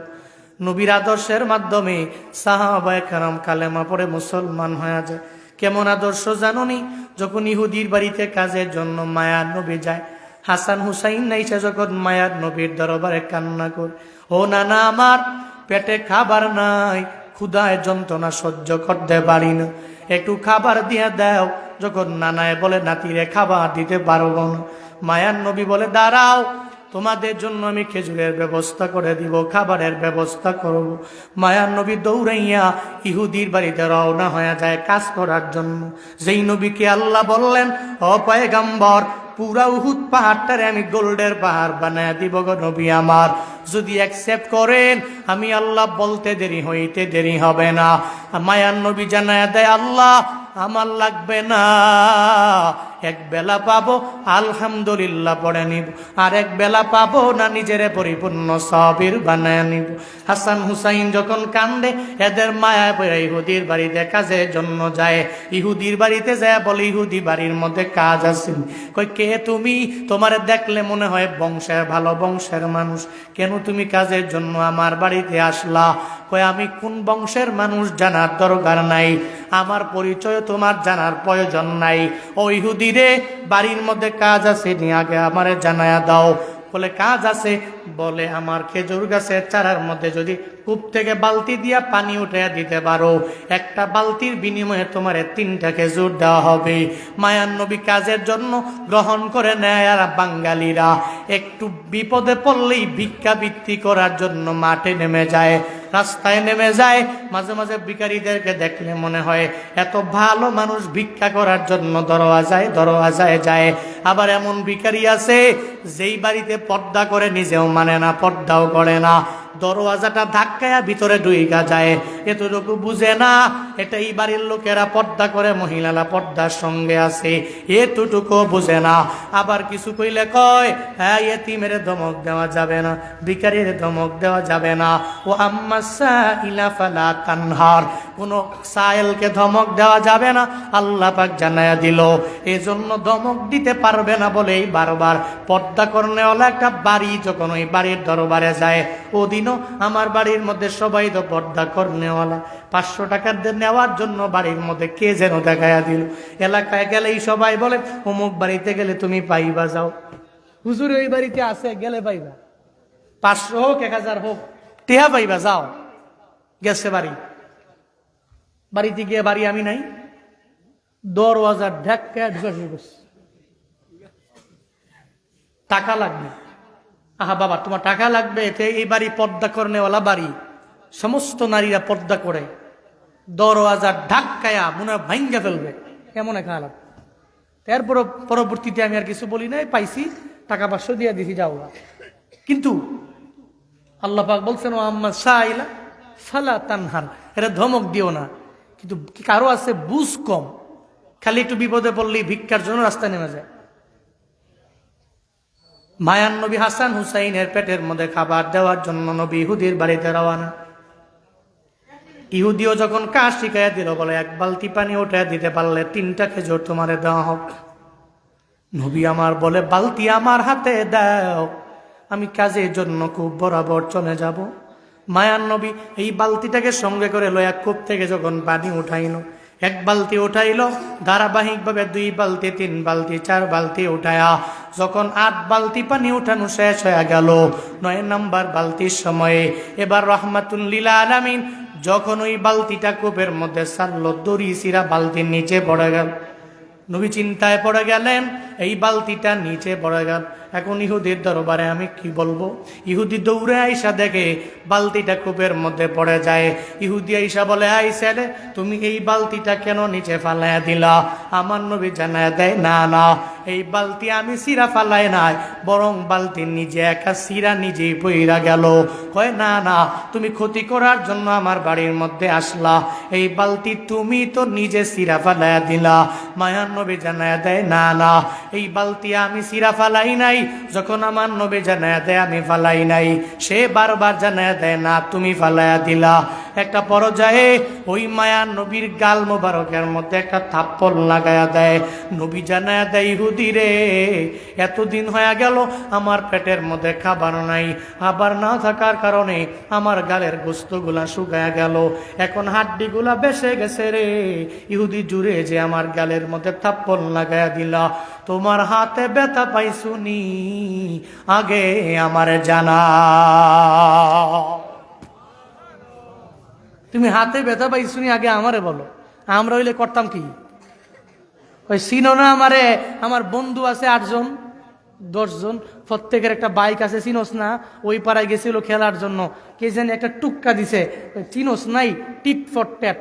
নবীর আদর্শের মাধ্যমে সাহাবায়ে কেরাম কালেমা পড়ে মুসলমান হয়ে যায়। কেমন আদর্শ জাননি? যখন ইহুদির বাড়িতে কাজের জন্য মায়ার নবী যায়, হাসান হুসাইন নাইসা যখন মায়ার নবীর দরবারে কান্না করে, ও নানা আমার পেটে খাবার নাই, ক্ষুধায় যন্ত্রণা সহ্য করতে পারি না, একটু খাবার দিয়ে দাও। যখন নানায় বলে নাতিরে খাবার দিতে পারবো না, মায়ার নবী বলে দাঁড়াও, তোমাদের জন্য আমি খেজুরের ব্যবস্থা করে দিব, খাবারের ব্যবস্থা করব। মায়ার নবী দৌড়াইয়া ইহুদির বাড়িতে রওনা হয়ে যায় কাজ করার জন্য। যেই নবীকে আল্লাহ বললেন, ও পয়গম্বর, পুরা উহুদ পাহাড়টারে আমি গোল্ডের পাহাড় বানায় দিব গো নবী আমার, যদি অ্যাকসেপ্ট করেন আমি আল্লাহ বলতে দেরি হবে না। মায়ার নবী জানায় দেয়, আল্লাহ আমার লাগবে না, এক বেলা পাবো আলহামদুলিল্লাহ পড়ে নিব, আর এক বেলা পাবো না নিজের পরিপূর্ণ সাবির বানায় নিব। হাসান হুসাইন যখন কান্দে, এদের মায়া পড়ে ইহুদির বাড়িতে কাজের জন্য যায়। ইহুদির বাড়িতে যায় বলে, ইহুদি বাড়ির মধ্যে কাজ আছে। কই কে তুমি? তোমার দেখলে মনে হয় বংশের ভালো বংশের মানুষ, কেন তুমি কাজের জন্য আমার বাড়িতে আসলা? কই আমি কোন বংশের মানুষ জানার দরকার নাই, আমার পরিচয় তোমার জানার প্রয়োজন নাই। ও ইহুদি রে, বাড়ির মধ্যে কাজ আছে, নিয়ে আগে আমারে জানায়া দাও। বলে কাজ আছে? বলে আমার খেজুর গাছের চারার মধ্যে যদি কূপ থেকে বালতি দিয়া পানি উঠাইয়া দিতে পারো, একটা বালতির বিনিময়ে তোমার 3টা খেজুর দেওয়া হবে। মায়ার নবী কাজের জন্য গ্রহণ করে নেয়। আর বাঙালিরা একটু বিপদে পড়লেই ভিক্ষাবৃত্তি করার জন্য মাঠে নেমে যায়, রাস্তায় নেমে যায়। মাঝে মাঝে ভিখারীদেরকে দেখলে মনে হয় এত ভালো মানুষ, ভিক্ষা করার জন্য দরওয়াজায় যায়। আবার এমন ভিখারি আছে যেই বাড়িতে পর্দা করে নিজেও মানে না, পর্দাও করে না, দরওয়াজাটা ধাক্কায়া ভিতরে ঢুইকা যায়, এতটুকু বুঝে না এটা এই বাড়ির লোকেরা পর্দা করে, মহিলারা পর্দার সঙ্গে আছে, এতটুকু বুঝে না। আবার কিছু কইলে কয়, হ্যাঁ এতিমের ধমক দেওয়া যাবে না, ভিখারির ধমক দেওয়া যাবে না। ও আম্মা সাইলা ফালা তানহার, কোনো সায়েলকে ধমক দেওয়া যাবে না, আল্লাহ পাক জানায়া দিল। এজন্য ধমক দিতে পারবে না বলেই বারবার পর্দা করনেওয়ালা একটা বাড়ি যখন ওই বাড়ির দরবারে যায়, ওদিনও আমার বাড়ির মধ্যে সবাই তো পর্দা করনেওয়ালা, 500 টাকা নেওয়ার জন্য বাড়ির মধ্যে কে যেন দেখায়া দিল। এলাকায় গেলেই সবাই বলে, অমুক বাড়িতে গেলে তুমি পাইবা, যাও হুজুর ওই বাড়িতে আছে, গেলে পাইবা, 500 হোক 1000 হোক, টেহা পাইবা, যাও। গেছে বাড়িতে গিয়ে বাড়ি আমি নাই, দরওয়াজার ঢাক্কা ঢুকা শুরু করছে, টাকা লাগবে। আহা বাবা, তোমার টাকা লাগবে, এতে এই বাড়ি পর্দা করনেওয়ালা বাড়ি, সমস্ত নারীরা পর্দা করে, দরওয়াজার ধাক্কায়া মনে হয় ভাঙ্গা ফেলবে, কেমন এক হালাত। এরপর পরবর্তীতে আমি আর কিছু বলি নাই, পাইছি টাকা 500 দিয়ে দিছি, যাও। কিন্তু আল্লাহ পাক বলছেন, ও আম্মা সাইলা ফালা তানহার, এটা ধমক দিও না। কিন্তু কারো আছে বুঝ কম, খালি একটু বিপদে পড়লেই ভিক্ষার জন্য রাস্তায় নেমে যায়। মায়ান নবী হাসান হুসাইনের পেটের মধ্যে খাবার দেওয়ার জন্য নবী ইহুদির বাড়িতে রওনা। ইহুদিও যখন কাজ শিখাইয়া দিল, বলে 1 বালতি পানি উঠাইয়া দিতে পারলে 3টা খেজুর তোমারে দেওয়া হোক। নবী আমার বলে, বালতি আমার হাতে দাও, আমি কাজের জন্য খুব বরাবর চলে যাব। মায়ান নবী এই বালতিটাকে সঙ্গে করে লয়া কূপ থেকে যখন পানি উঠাইল, 1 বালতি উঠাইল, ধারাবাহিকভাবে 2 বালতি, 3 বালতি, 4 বালতি উঠায়া যখন 8 বালতি পানি উঠানো শেষ হয়ে গেল, 9 নম্বর বালতির সময়ে এবার রহমাতুল লিল আলামিন যখন ওই বালতিটা কূপের মধ্যে ছাড়লো, দড়ি সিরা বালতির নিচে পড়ে গেল। নবী চিন্তায় পড়ে গেলেন, এই বালতিটা নিচে পড়ে গেল, এখন ইহুদির দরবারে আমি কি বলবো? ইহুদি দৌড়ে আইসা দেখে বালতিটা কূপের মধ্যে পড়ে যায়। ইহুদি আইসা বলে, আই ছেলে, তুমি এই বালতিটা কেন নিচে ফালাইয়া দিলা? আমার নবী জানায় দেয়, না না, এই বালতি আমি সিরা ফালাই নাই, বরং বালতির নিজে একা সিরা নিজেই পইরা গেল। কয়, না না, তুমি ক্ষতি করার জন্য আমার বাড়ির মধ্যে আসলা, এই বালতি তুমি তো নিজে সিরা ফালাইয়া দিলা। মায়ার নবী জানায় দেয়, না না, এই বালতি আমি সিরা ফালাই নাই, যখন আমার নবী জানায়া দেয় আমি ফালাই নাই, সে বারবার জানায়া দেয় না তুমি ফালাইয়া দিলা। একটা পর্যায়ে ওই মায়ার নবীর গাল মোবারকের মধ্যে একটা থাপ্পড় লাগায়া দেয়। নবী জানায়া দেয় ইহুদি রে, এতদিন হয়ে গেল আমার পেটের মধ্যে খাবার নাই, খাবার না থাকার কারণে আমার গালের গোস্তগুলা শুকায়া গেল, এখন হাড্ডিগুলা বেসে গেছে রে। ইহুদি জুড়ে যে আমার গালের মধ্যে থাপ্পড় লাগায়া দিলা, তোমার হাতে ব্যথা পাইছুনি আগে আমার জানা। তুমি হাতে ব্যথা পাইছুনি আগে আমারে বলো, আমরা হইলে করতাম কি? ওই চিনো না আমারে? আমার বন্ধু আছে 8 জন 10 জন, প্রত্যেকের একটা বাইক আছে, চিনোস না? ওই পাড়ায় গেছিল খেলার জন্য, কে জানি একটা টুক্কা দিছে, চিনোস নাই? টিপ ফর ট্যাপ,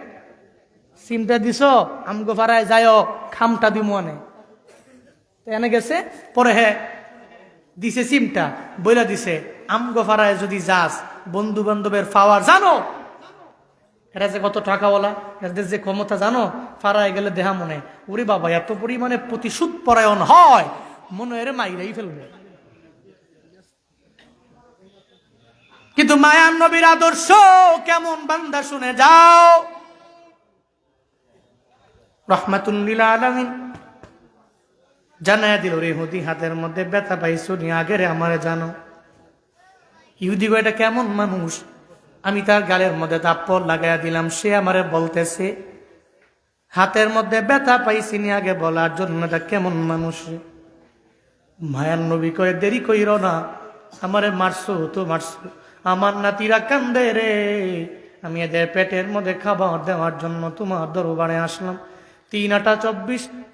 সিমটা দিছ আমগো পাড়ায় যায় খামটা দিমু আনে, এনে গেছে পরে হ্যাঁ দিছে সিমটা, বইলা দিছে আমগো পাড়ায় যদি যাস বন্ধু বান্ধবের পাওয়ার জানো, এরা যে কত টাকাওয়ালা, এদের যে ক্ষমতা জানো, ফারায় গেলে দেহা মনে ওরে বাবা এত পরিমাণে প্রতিশোধ পরায়ণ হয়, মনে এর মাইরাই ফেলবে। কিন্তু মায়ার নবীর আদর্শ কেমন বান্দা শুনে যাও। রাহমাতুল লিল আলামিন জানায়া দিল রে ইহুদি, হাতের মধ্যে ব্যথা পাইছো নি আগে রে আমারে জানো। ইহুদি গো এটা কেমন মানুষ, আমি তার গালের মধ্যে থাপ্পড় লাগাইয়া দিলাম, সে আমারে বলতেছে হাতের মধ্যে ব্যথা পাইছি নি আগে বলার জন্য, এটা কেমন মানুষ? মায়ার নবী কয়ে দেরি কইর না, আমারে মারছো তো মারছো, আমার নাতিরা কান্দে রে, আমি এদের পেটের মধ্যে খাবার দেওয়ার জন্য তোমার দরবারে আসলাম, 3 আটা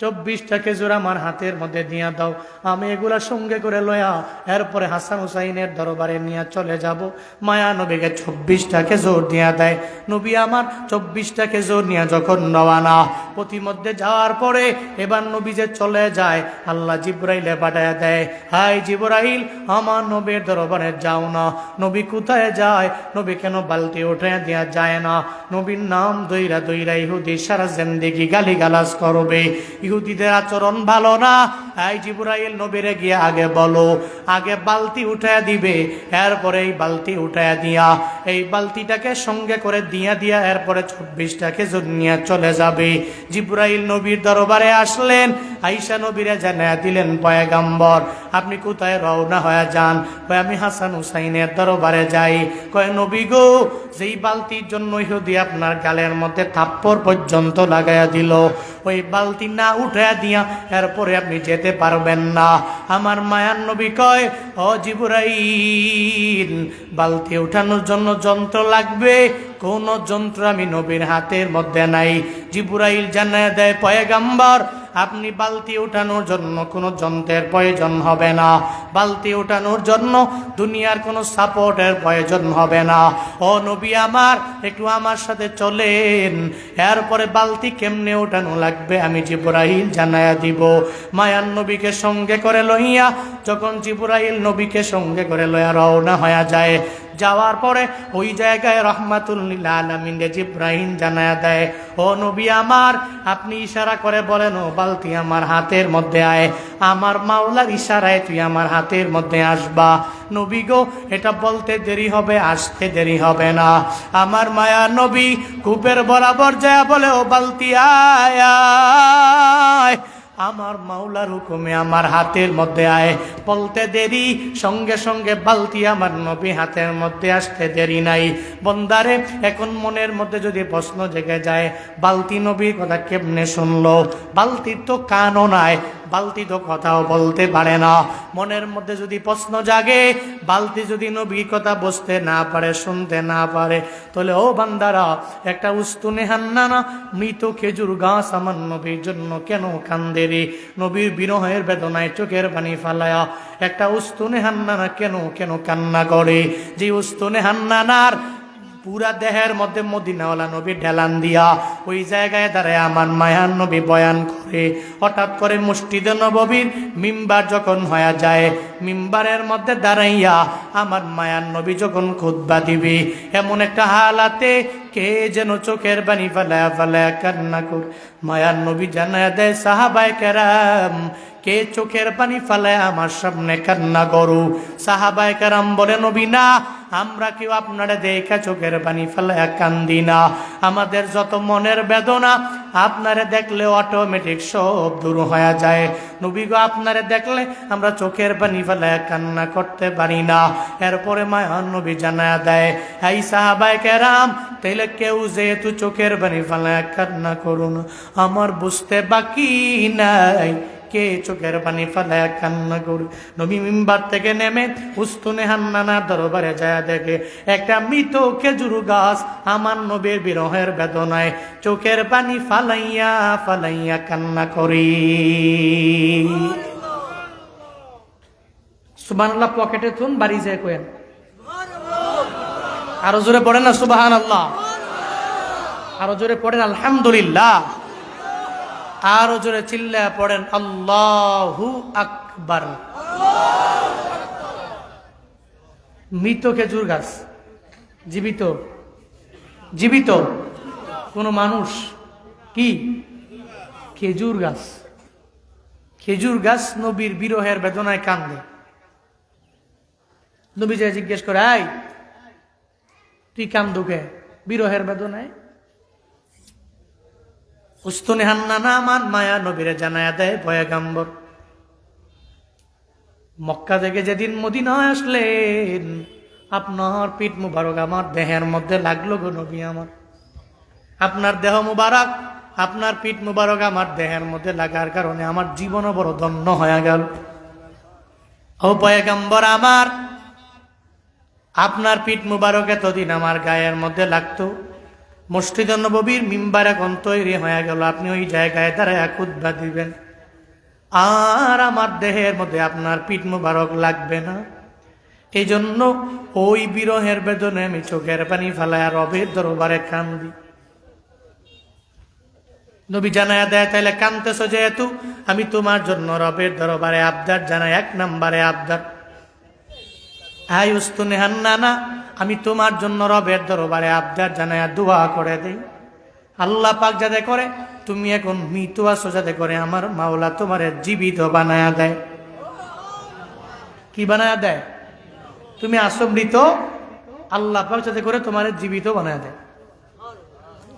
24টা খেজুর আমার হাতের মধ্যে দিয়া দাও, আমি এগুলা সঙ্গে করে লয়া এরপরে হাসান হুসাইনের দরবারে নিয়ে চলে যাব। মায়া নবীকে 24টা খেজুর দিয়া দেয়। নবী আমার 24টা খেজুর নিয়ে যখন রওয়ানা, প্রতিমধ্যে যাওয়ার পরে এবার নবী যে চলে যায়, আল্লাহ জিবরাইলে পাঠায়া দেয়, হাই জিবরাইল আমার নবীর দরবারে যাও না। নবী কোথায় যায়? নবী কেন বালতি উঠে দেয়া যায় না? নবীর নাম দইরা দইরা ইহুদি সারা জিন্দেগি গালি গালাজ করবে, ইহুদিদের আচরণ ভালো না। এই জিবরাইল নবীরে গিয়ে আগে বলো, আগে বালতি উঠায়া দিবে, এরপরে এই বালতি উঠায়া দিয়া এই বালতিটাকে সঙ্গে করে দিয়া এরপরে 24টা খেজুর নিয়ে চলে যাবে। জিবরাইল নবীর দরবারে আসলেন, আয়েশা নবীরে জানায়া দিলেন পয়গম্বর আপনি কোথায় রওনা হয়ে যান? কয় আমি হাসান হুসাইনের দরবারে যাই। কয় নবী গো, যেই বালতির জন্য ইহুদি আপনার গালের মধ্যে থাপ্পড় পর্যন্ত লাগাইয়া দিল, ওই বালতি না উঠায়া দিয়া এরপরে আপনি যেতে পারবেন না। আমার মায়ার নবী কয়, ও জিবরাইল বালতি উঠানোর জন্য যন্ত্র লাগবে, কোন যন্ত্র আমি নবীর হাতের মধ্যে নাই। জিবরাইল জানায়া দেয় পয়গম্বর আপনি বালতি উঠানোর জন্য কোনো যন্ত্রের প্রয়োজন হবে না, বালতি উঠানোর জন্য দুনিয়ার কোনো সাপোর্টের প্রয়োজন হবে না। ও নবী আমার, একটু আমার সাথে চলেন, এরপরে বালতি কেমনে উঠানো লাগবে আমি জিবরাইল জানায়া দিব। মায়ার নবীকে সঙ্গে করে লইয়া যখন জিবরাইল নবীকে সঙ্গে করে লইয়া রওনা হয়ে যায়, যাওয়ার পরে ওই জায়গায় রাহমাতুল লিল আলামিন জিবরাইল জানায়া দেয়, ও নবী আমার আপনি ইশারা করে বলেন ও বালতি আমার হাতের মধ্যে আয়, আমার মাওলার ইশারায় তুই আমার হাতের মধ্যে আসবা। নবী গো, এটা বলতে দেরি হবে, আসতে দেরি হবে না। আমার মায়া নবী কূপের বরাবর যায় বলে, ও বালতি আয় আয়, আমার মাওলার হুকুমে আমার হাতের মধ্যে আয়। বলতে দেরি, সঙ্গে সঙ্গে বালতি আমার নবী হাতের মধ্যে আসতে দেরি নাই। বন্দারে, এখন মনের মধ্যে যদি প্রশ্ন জেগে যায়, বালতি নবীর কথা কেমনে শুনলো? বালতির তো কানও নাই, বালতি তো কথাও বলতে পারে না। মনের মধ্যে যদি প্রশ্ন জাগে, বালতি যদি নবীর কথা বুঝতে না পারে, শুনতে না পারে, তাহলে ও বান্দারা, একটা উস্তুনে হান্নানা মৃত খেজুর গাছ আমার নবীর জন্য কেন কান্দে রে? নবীর বিরহের বেদনায় চোখের পানি ফালায়া একটা উস্তুনে হান্নানা কেন কেন কান্না করে? যে উস্তুনে হান্নানার পুরা দেহের মধ্যে মদিনাওয়ালা নবী ঢেলান দিয়া ওই জায়গায় দাঁড়ায় আমার মায়ার নবী বয়ান করে। হঠাৎ করে মসজিদে নববীর মিম্বার যখন হয়ে যায়, মিম্বারের মধ্যে দাঁড়াইয়া আমার মায়ার নবী যখন খুতবা দিবে, এমন একটা হালাতে কে যেন চোখের পানি ফালায়া ফালায়া কান্না কর। মায়ার নবী জানায়া দেয়, সাহাবায়ে কেরাম কে চোখের পানি ফালায় আমার সামনে কান্না করু? সাহাবায়ে কেরাম বলে, নবী না, আমরা কেউ আপনারে দেখা চোখের পানি ফেলায় কান্দি না। আমাদের যত মনের বেদনা আপনারে দেখলে অটোমেটিক সব দূর হয়ে যায়। নবী গো, আপনারে দেখলে আমরা চোখের পানি ফেলায় কান্না করতে পারি না। এরপরে মায়ান নবী জানায়া দেয়, এই সাহাবায়ে কেরাম, তাইলে কেউ যেহেতু চোখের পানি ফেলায় কান্না করুন, আমার বুঝতে বাকি নাই কে চোখের পানি ফেলায় কান্না করু। নবী মিম্বার থেকে নেমে উস্তুনে হান্নানার দরবারে যায়, দেখে একটা মৃত খেজুর গাছ আমার নবীর বিরহের বেদনায় চোখের পানি ফালাইয়া ফালাইয়া কান্না করি। সুবহানাল্লাহ পকেটে থুন, বাড়ি যায় কোয়েন, আরো জোরে পড়েন না সুবহানাল্লাহ, আরো জোরে পড়েন আলহামদুলিল্লাহ, আরো জোরে চিল্লায়া পড়েন আল্লাহু আকবার। মৃত খেজুর গাছ জীবিত? জীবিত কোন মানুষ? কি খেজুর গাছ? খেজুর গাছ নবীর বিরহের বেদনায় কান্দে। নবী যে জিজ্ঞেস করে, এই তুই কান্দুকে বিরহের বেদনায়? উস্তুনে হান্নানা আমার মায়া নবীরে জানায়া দেয়, পয়গম্বর মক্কা থেকে যেদিন মদিনায় আসলেন, আপনার পিঠ মুবারক আমার দেহের মধ্যে লাগলো গো নবী আমার। আপনার দেহ মুবারক, আপনার পিঠ মুবারক আমার দেহের মধ্যে লাগার কারণে আমার জীবনও বড় ধন্য হয়ে গেল। ও পয়গম্বর আমার, আপনার পিঠ মুবারক এতদিন আমার গায়ের মধ্যে লাগতো, মসজিদে নববীর মিম্বার এখন তৈরি হয়ে গেল, আপনি ওই জায়গায় দাঁড়ায় খুতবা দিবেন, আর আমার দেহের মধ্যে আপনার পিঠ মুবারক লাগবে না। এই জন্য ওই বিরহের বেদনে আমি চোখের পানি ফালায় রবের দরবারে কান্দি। নবী জানায়া দেয়, তাইলে কান্দতেছ যেহেতু, আমি তোমার জন্য রবের দরবারে আবদার জানাই। এক নম্বরে আবদার, হাই উস্তুনে হান্নানা, আমি তোমার জন্য রবের দরবারে আবদার জানায়া দোয়া করে দেই, আল্লাহ পাক যাতে করে তুমি এখন মৃত আছো, যাতে করে আমার মাওলা তোমার জীবিত বানায়া দেয়। কি বানায়া দেয়? তুমি আসো মৃত, আল্লাহ পাক যাতে করে তোমার জীবিত বানায়া দেয়।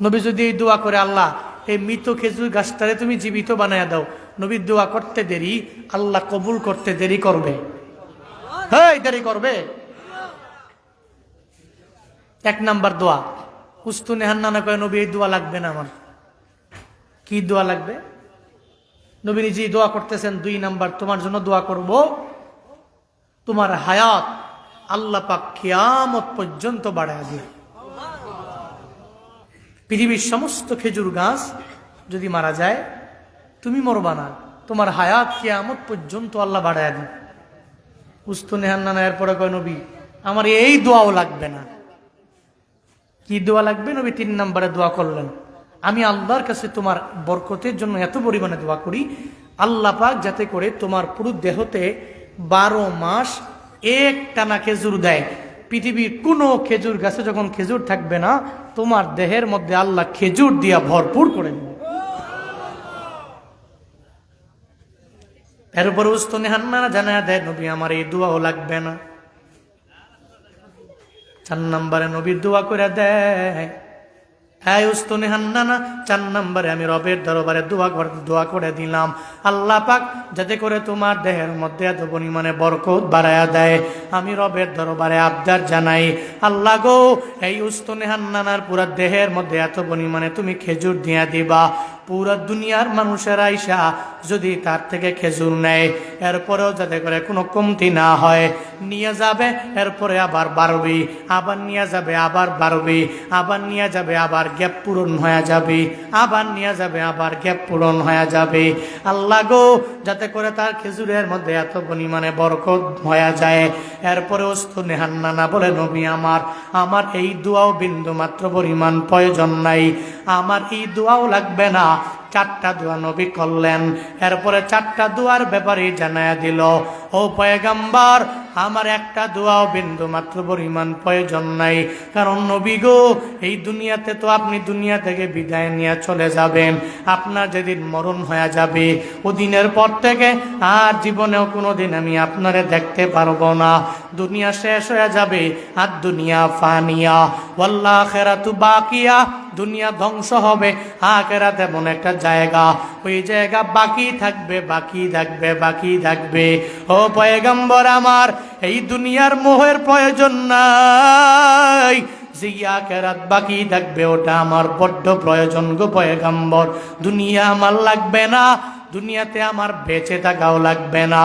নবী যদি এই দোয়া করে, আল্লাহ এই মৃত খেজুর গাছটারে তুমি জীবিত বানায়া দাও, নবীর দোয়া করতে দেরি, আল্লাহ কবুল করতে দেরি করবে? হ্যাঁ, দেরি করবে। এক নাম্বার দোয়া, উস্তুনে হান্নানা কয়, নবী এই দোয়া লাগবে না আমার। কি দোয়া লাগবে? নবী নিজেই দোয়া করতেছেন। দুই নাম্বার, তোমার জন্য দোয়া করব, তোমার হায়াত আল্লাহ পাক কিয়ামত পর্যন্ত বাড়ায় দিয়ে। পৃথিবীর সমস্ত খেজুর গাছ যদি মারা যায়, তুমি মরবা না, তোমার হায়াত কিয়ামত পর্যন্ত আল্লাহ বাড়ায় দিন। উস্তুনে হান্নানা এরপরে কয়, নবী আমার এই দোয়াও লাগবে না। কি দোয়া লাগবে? নবী তিন নম্বরে দোয়া করলেন, আমি আল্লাহর কাছে তোমার বরকতের জন্য এত পরিমাণে দোয়া করি, আল্লাহ পাক যাতে করে তোমার পুরো দেহতে 12 মাস এক টানা খেজুর দেয়। পৃথিবীর কোনো খেজুর গাছে যখন খেজুর থাকবে না, তোমার দেহের মধ্যে আল্লাহ খেজুর দিয়া ভরপুর করে দেবে। এর উপর উস্তুনে হান্নানা জানায়া দেয়, নবী আমার এই দোয়াও লাগবে না। 4 নম্বরে নবীর দোয়া করে দেয়, হ্যাঁ উস্তুনে হান্নানা, 4 নম্বরে আমি রবের দরবারে দোয়া করে দিলাম, আল্লাহ পাক যাতে করে তোমার দেহের মধ্যে এত পরিমাণে বরকত বাড়ায়া দেয়। আমি রবের দরবারে আবদার জানাই, আল্লাহ গো, এই উস্তুনে হান্নানার পুরা দেহের মধ্যে এত পরিমাণে তুমি খেজুর দিয়া দিবা, পুরা দুনিয়ার মানুষের আইসা যদি তার থেকে খেজুর নেয়, এরপরেও যাতে করে কোনো কমতি না হয়, নিয়ে যাবে, এরপরে আবার বাড়বে, আবার নিয়ে যাবে, আবার বাড়বে, আবার নিয়ে যাবে, আবার গ্যাপ পূরণ হয়ে যাবে, আবার নিয়ে যাবে, আবার গ্যাপ পূরণ হয়ে যাবে। আল্লাহ গো, যাতে করে তার খেজুরের মধ্যে এত পরিমাণে বরকত হয়ে যায়। এরপরে উস্তুনে হান্নানা বলে, নবী আমার এই দোয়াও বিন্দু মাত্র পরিমাণ প্রয়োজন নাই, আমার এই দোয়াও লাগবে না। 4টা দোয়া নবী করলেন। এরপরে 4টা দোয়ার ব্যাপারে জানায়া দিল, ও পয়গম্বর আমার একটা দোয়াও বিন্দু মাত্র পরিমাণ প্রয়োজন নাই। কারণ নবী গো, এই দুনিয়াতে তো আপনি দুনিয়া থেকে বিদায় নিয়ে চলে যাবেন। আপনার যেদিন মরণ হয়ে যাবে, ওদিনের পর থেকে আর জীবনেও কোনোদিন আমি আপনারে দেখতে পারবো না। দুনিয়া শেষ হয়ে যাবে। আর দুনিয়া ফানিয়া ওয়াল আখিরাতু বাকিয়া, দুনিয়া ধ্বংস হবে, আখিরাত এমন একটা জায়গা, ওই জায়গা বাকি থাকবে, বাকি থাকবে, বাকি থাকবে। ও পয়গম্বর আমার, এই দুনিয়ার মোহের প্রয়োজন নাই, যে আখিরাত বাকি থাকবে ওটা আমার বড্ড প্রয়োজন গো পয়গম্বর। দুনিয়া আমার লাগবে না, দুনিয়াতে আমার বেঁচে থাকাও লাগবে না।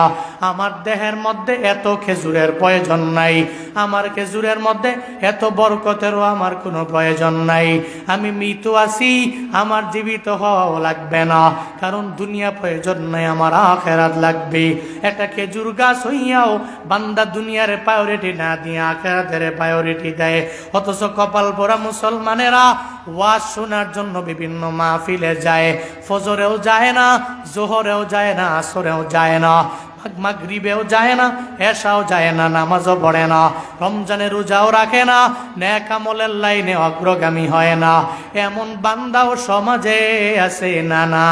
আমার দেহের মধ্যে এত খেজুরের প্রয়োজন নাই, আমার খেজুরের মধ্যে এত বরকতেরও আমার কোনো প্রয়োজন নাই। আমি মৃত আছি, আমার জীবিত হওয়াও লাগবে না, কারণ দুনিয়া প্রয়োজন নাই, আমার আখিরাত লাগবে। একটা খেজুর গাছ হইয়াও বান্দা দুনিয়ার প্রায়োরিটি না দিয়ে আখিরাতের প্রায়োরিটি দেয়। অথচ কপাল পোড়া মুসলমানেরা ওয়াজ শোনার জন্য বিভিন্ন মাহফিলে যায়, ফজরেও যায় না, জোহরেও যায় না, আসরেও যায় না, মাগরিবেও যায় না, এশাও যায় না, নামাজও পড়ে না, রমজানের রোজাও রাখে না, নেক আমলের লাইনে অগ্রগামী হয় না। এমন বান্দাও সমাজে আছে না? না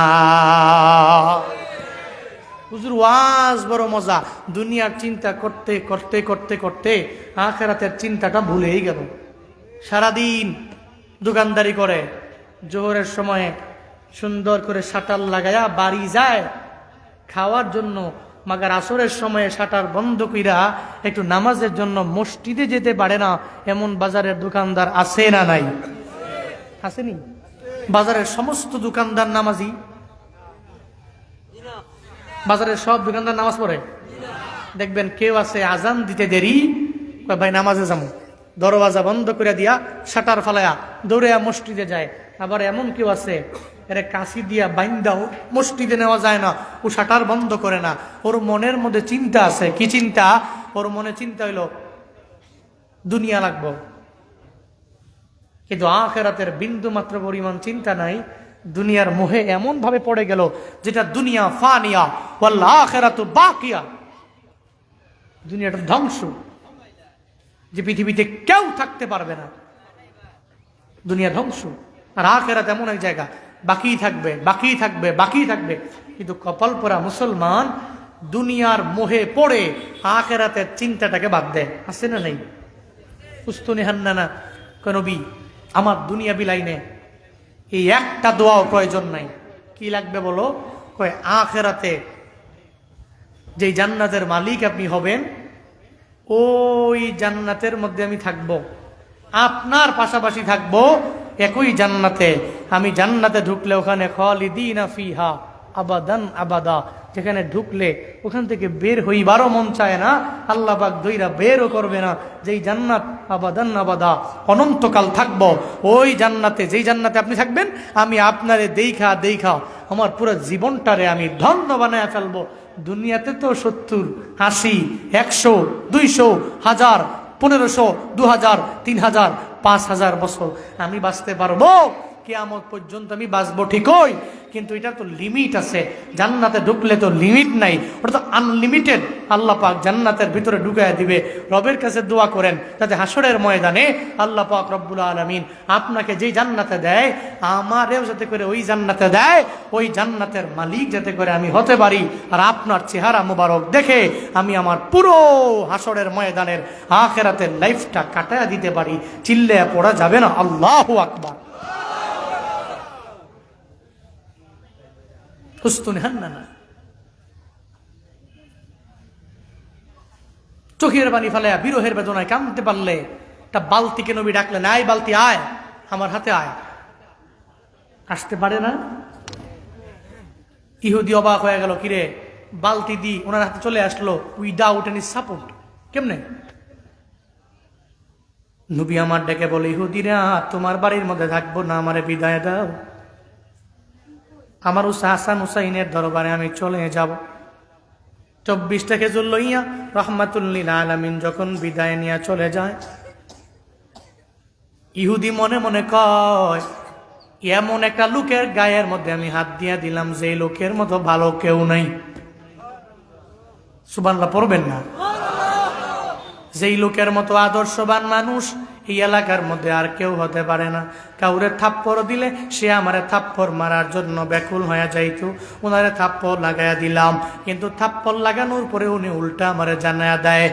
হুজুর, ওয়াজ বড় মজা। দুনিয়ার চিন্তা করতে করতে করতে করতে আখিরাতের চিন্তাটা ভুলেই গেল। সারাদিন দোকানদারি করে, জোহরের সময়ে সুন্দর করে শাটার লাগায়া বাড়ি যায় খাওয়ার জন্য, মাগার আসরের সময়ে শাটার বন্ধ কইরা একটু নামাজের জন্য মসজিদে যেতে পারে না। এমন বাজারের দোকানদার আছে না নাই? আসেনি? বাজারের সমস্ত দোকানদার নামাজি? বাজারের সব দোকানদার নামাজ পড়ে? দেখবেন কেউ আছে আজান দিতে দেরি, ভাই নামাজে যাবো, দরওয়াজা বন্ধ করে দিয়া শাটার ফালায়া দৌড়ে মসজিদে যায়। আবার এমন কেউ আছে, এরে কাশি দিয়া বাইন্দাও মসজিদে নেওয়া যায় না, ও শাটার বন্ধ করে না। ওর মনের মধ্যে চিন্তা আছে। কি চিন্তা? ওর মনে চিন্তা হইল দুনিয়া লাগবো, কিন্তু আখিরাতের বিন্দু মাত্র পরিমাণ চিন্তা নাই। দুনিয়ার মোহে এমন ভাবে পড়ে গেল যেটা দুনিয়া ফানিয়া ওয়াল আখিরাতু বাকিয়া, দুনিয়াটা ধ্বংস, যে পৃথিবীতে কেউ থাকতে পারবে না। দুনিয়া ধ্বংস, আর আখিরাত এমন এক জায়গা বাকি থাকবে, বাকি থাকবে, বাকি থাকবে। কিন্তু কপাল পোড়া মুসলমান দুনিয়ার মোহে পড়ে আখিরাতের চিন্তাটাকে বাদ দেয়। আছে না নাই? উস্তুনি হান্নানা নবী, আমার দুনিয়া বিলাইনে এই একটা দোয়াও প্রয়োজন নাই। কি লাগবে বলো? কয় আখিরাতে যেই জান্নাতের মালিক আপনি হবেন, ওই জান্নাতের মধ্যে আমি থাকব, আপনার পাশাপাশি থাকব একই জান্নাতে। আমি জান্নাতে ঢুকলে ওখানে খালিদিনা ফিহা আবাদান আবাদা, যেখানে ঢুকলে ওখান থেকে বের হইবারও মন চায় না, আল্লাহ পাক দইরা বেরও করবে না। যেই জান্নাত আবাদান আবাদা, অনন্তকাল থাকব ওই জান্নাতে। যেই জান্নাতে আপনি থাকবেন, আমি আপনারে দেইখা দেইখা আমার পুরো জীবনটারে আমি ধন্য বানায় ফেলবো। দুনিয়াতে তো 70, 80, 100, 200, 1000, 1500, 2000, 3000, 5000 বছর আমি বাঁচতে পারবো। কিয়ামত পর্যন্ত আমি বাঁচবো ঠিকই, কিন্তু এটা তো লিমিট আছে। জান্নাতে ঢুকলে তো লিমিট নাই, ওটা তো আনলিমিটেড। আল্লাহ পাক জান্নাতের ভিতরে ঢুকাইয়া দিবে। রবের কাছে দোয়া করেন যাতে হাসরের ময়দানে আল্লাহ পাক রব্বুল আলামিন আপনাকে যেই জান্নাতে দেয়, আমারেও যাতে করে ওই জান্নাতে দেয়, ওই জান্নাতের মালিক যাতে করে আমি হতে পারি। আর আপনার চেহারা মুবারক দেখে আমি আমার পুরো হাসরের ময়দানের আখিরাতের লাইফটা কাটায়া দিতে পারি। চিল্লে পড়া যাবে না আল্লাহু আকবার। চোখের পানি ফেলায়া বিরহের বেদনায় কাঁদতে পারলে তা বালতিকে নবী ডাকলেন, আয় বালতি আয়, আমার হাতে আয়। আসতে পারে না। ইহুদি অবাক হয়ে গেল, কিরে বালতি দি ওনার হাতে চলে আসলো উইদাউট এনি সাপোর্ট, কেমনে? নবী আমার ডেকে বলে, ইহুদিরা তোমার বাড়ির মধ্যে থাকবো না, আমারে বিদায় দাও। আমার হাসান হুসাইনের দরবারে আমি চলে যাব। 24টা খেজুর লইয়া রহমাতুল্লিল আলামিন যখন বিদায় নিয়ে চলে যায়, ইহুদি মনে মনে কয়, এমন একটা লোকের গায়ের মধ্যে আমি হাত দিয়া দিলাম যে লোকের মতো ভালো কেউ নাই। সুবহানাল্লাহ পড়বেন না? যেই লোকের মতো আদর্শবান মানুষ এই এলাকার মধ্যে আর কেউ হতে পারে না। কাউরে থাপ্পড় দিলে সে আমারে থাপ্পড় মারার জন্য ব্যাকুল হয়ে যাইতো, ওনারে থাপ্পড় লাগাইয়া দিলাম, কিন্তু থাপ্পড় লাগানোর পরে উনি উল্টা আমারে জানায়া দেয়,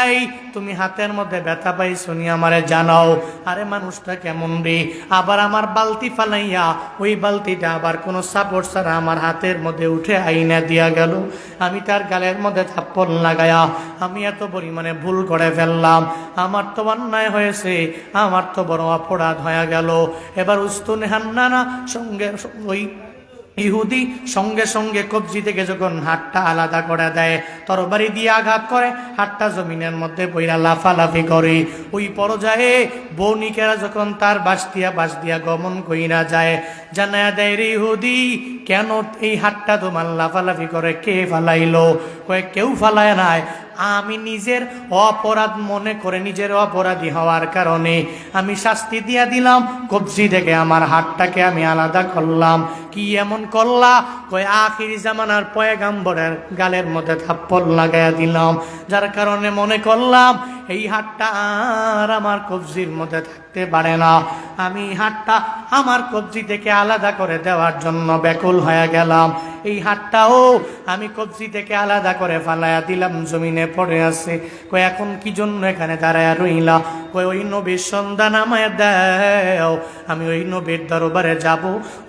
এই তুমি হাতের মধ্যে ব্যথা পাইছো নি আমারে জানাও। আরে মানুষটা কেমন রে, আবার আমার বালতি ফালাইয়া ওই বালতিটা আবার কোনো সাপোর্ট ছাড়া আমার হাতের মধ্যে উঠে আইনা দিয়া গেল। আমি তার গালের মধ্যে থাপ্পড় লাগায়া আমি এত পরিমাণে ভুল করে ফেললাম, আমার তো অন্যায় হয়েছে, আমার তো বড় অপরাধ হয়ে গেল। এবার উস্তুন হান্নানা সঙ্গে ওই ইহুদি সঙ্গে সঙ্গে কবজি থেকে যখন হাতটা আলাদা করে দেয়, তরবারি দিয়ে আঘাত করে, হাতটা জমিনের মধ্যে পইরা লাফালাফি করে। ওই পর্যায়ে বণিকেরা যখন তার বাস দিয়া গমন কইরা যায়, জানায়া দেয়, রে ইহুদি কেন এই হাতটা তোমার লাফালাফি করে, কে ফালাইলো? কয়ে কেউ ফালায় নাই, আমি নিজের অপরাধ মনে করে নিজের অপরাধী হওয়ার কারণে আমি শাস্তি দিয়া দিলাম, কবজি থেকে আমার হাতটাকে আমি আলাদা করলাম। কি এমন করলা? কয় আখিরি জামানার পয়গাম্বরের গালের মধ্যে থাপ্পড় লাগাইয়া দিলাম, যার কারণে মনে করলাম এই হাতটা আর আমার কবজির মধ্যে থাকতে পারে না। আমি হাতটা আমার কবজি থেকে আলাদা করে দেওয়ার জন্য ব্যাকুল হয়ে গেলাম। এই হাতটাও আমি কবজি থেকে আলাদা করে ফালাইয়া দিলাম, জমিনে পড়ে আছে। কয় এখন কি জন্য এখানে দাঁড়ায় রইলা? কয় ওই নবীর সন্ধান আমায় দেও, আমি ওই নবীর দরবারে যাব,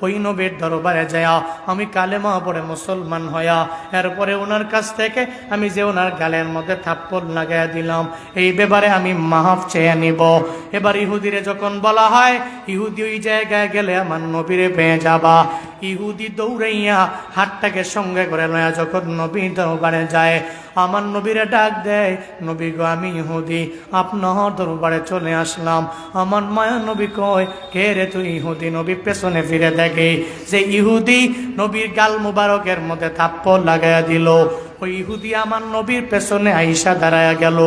ওই নবীর দরবারে যাইয়া আমি কালেমা পড়ে মুসলমান হইয়া এরপরে ওনার কাছ থেকে আমি যে ওনার গালের মধ্যে থাপ্পড় লাগাইয়া দিলাম এই ব্যাপারে আমি মাফ চেয়ে নিব। এবার ইহুদিরে যখন বলা হয় ইহুদি ওই জায়গায় গেলে আমার নবীরে পেয়ে যাবা, ইহুদি দৌড়াইয়া হাতটাকে সঙ্গে করে লয়া যখন নবী দরবারে যায়, আমার নবীরে ডাক দেয়, নবী গো আমি ইহুদি আপনার দরবারে চলে আসলাম। আমার মায়া নবী কয়, কে রে তুই ইহুদি? নবী পেছনে ফিরে দেখে যে ইহুদি নবীর গাল মুবারকের মধ্যে থাপ্পড় লাগাইয়া দিল। ওই ইহুদি আমার নবীর পেছনে আইসা দাঁড়ায়া গেল।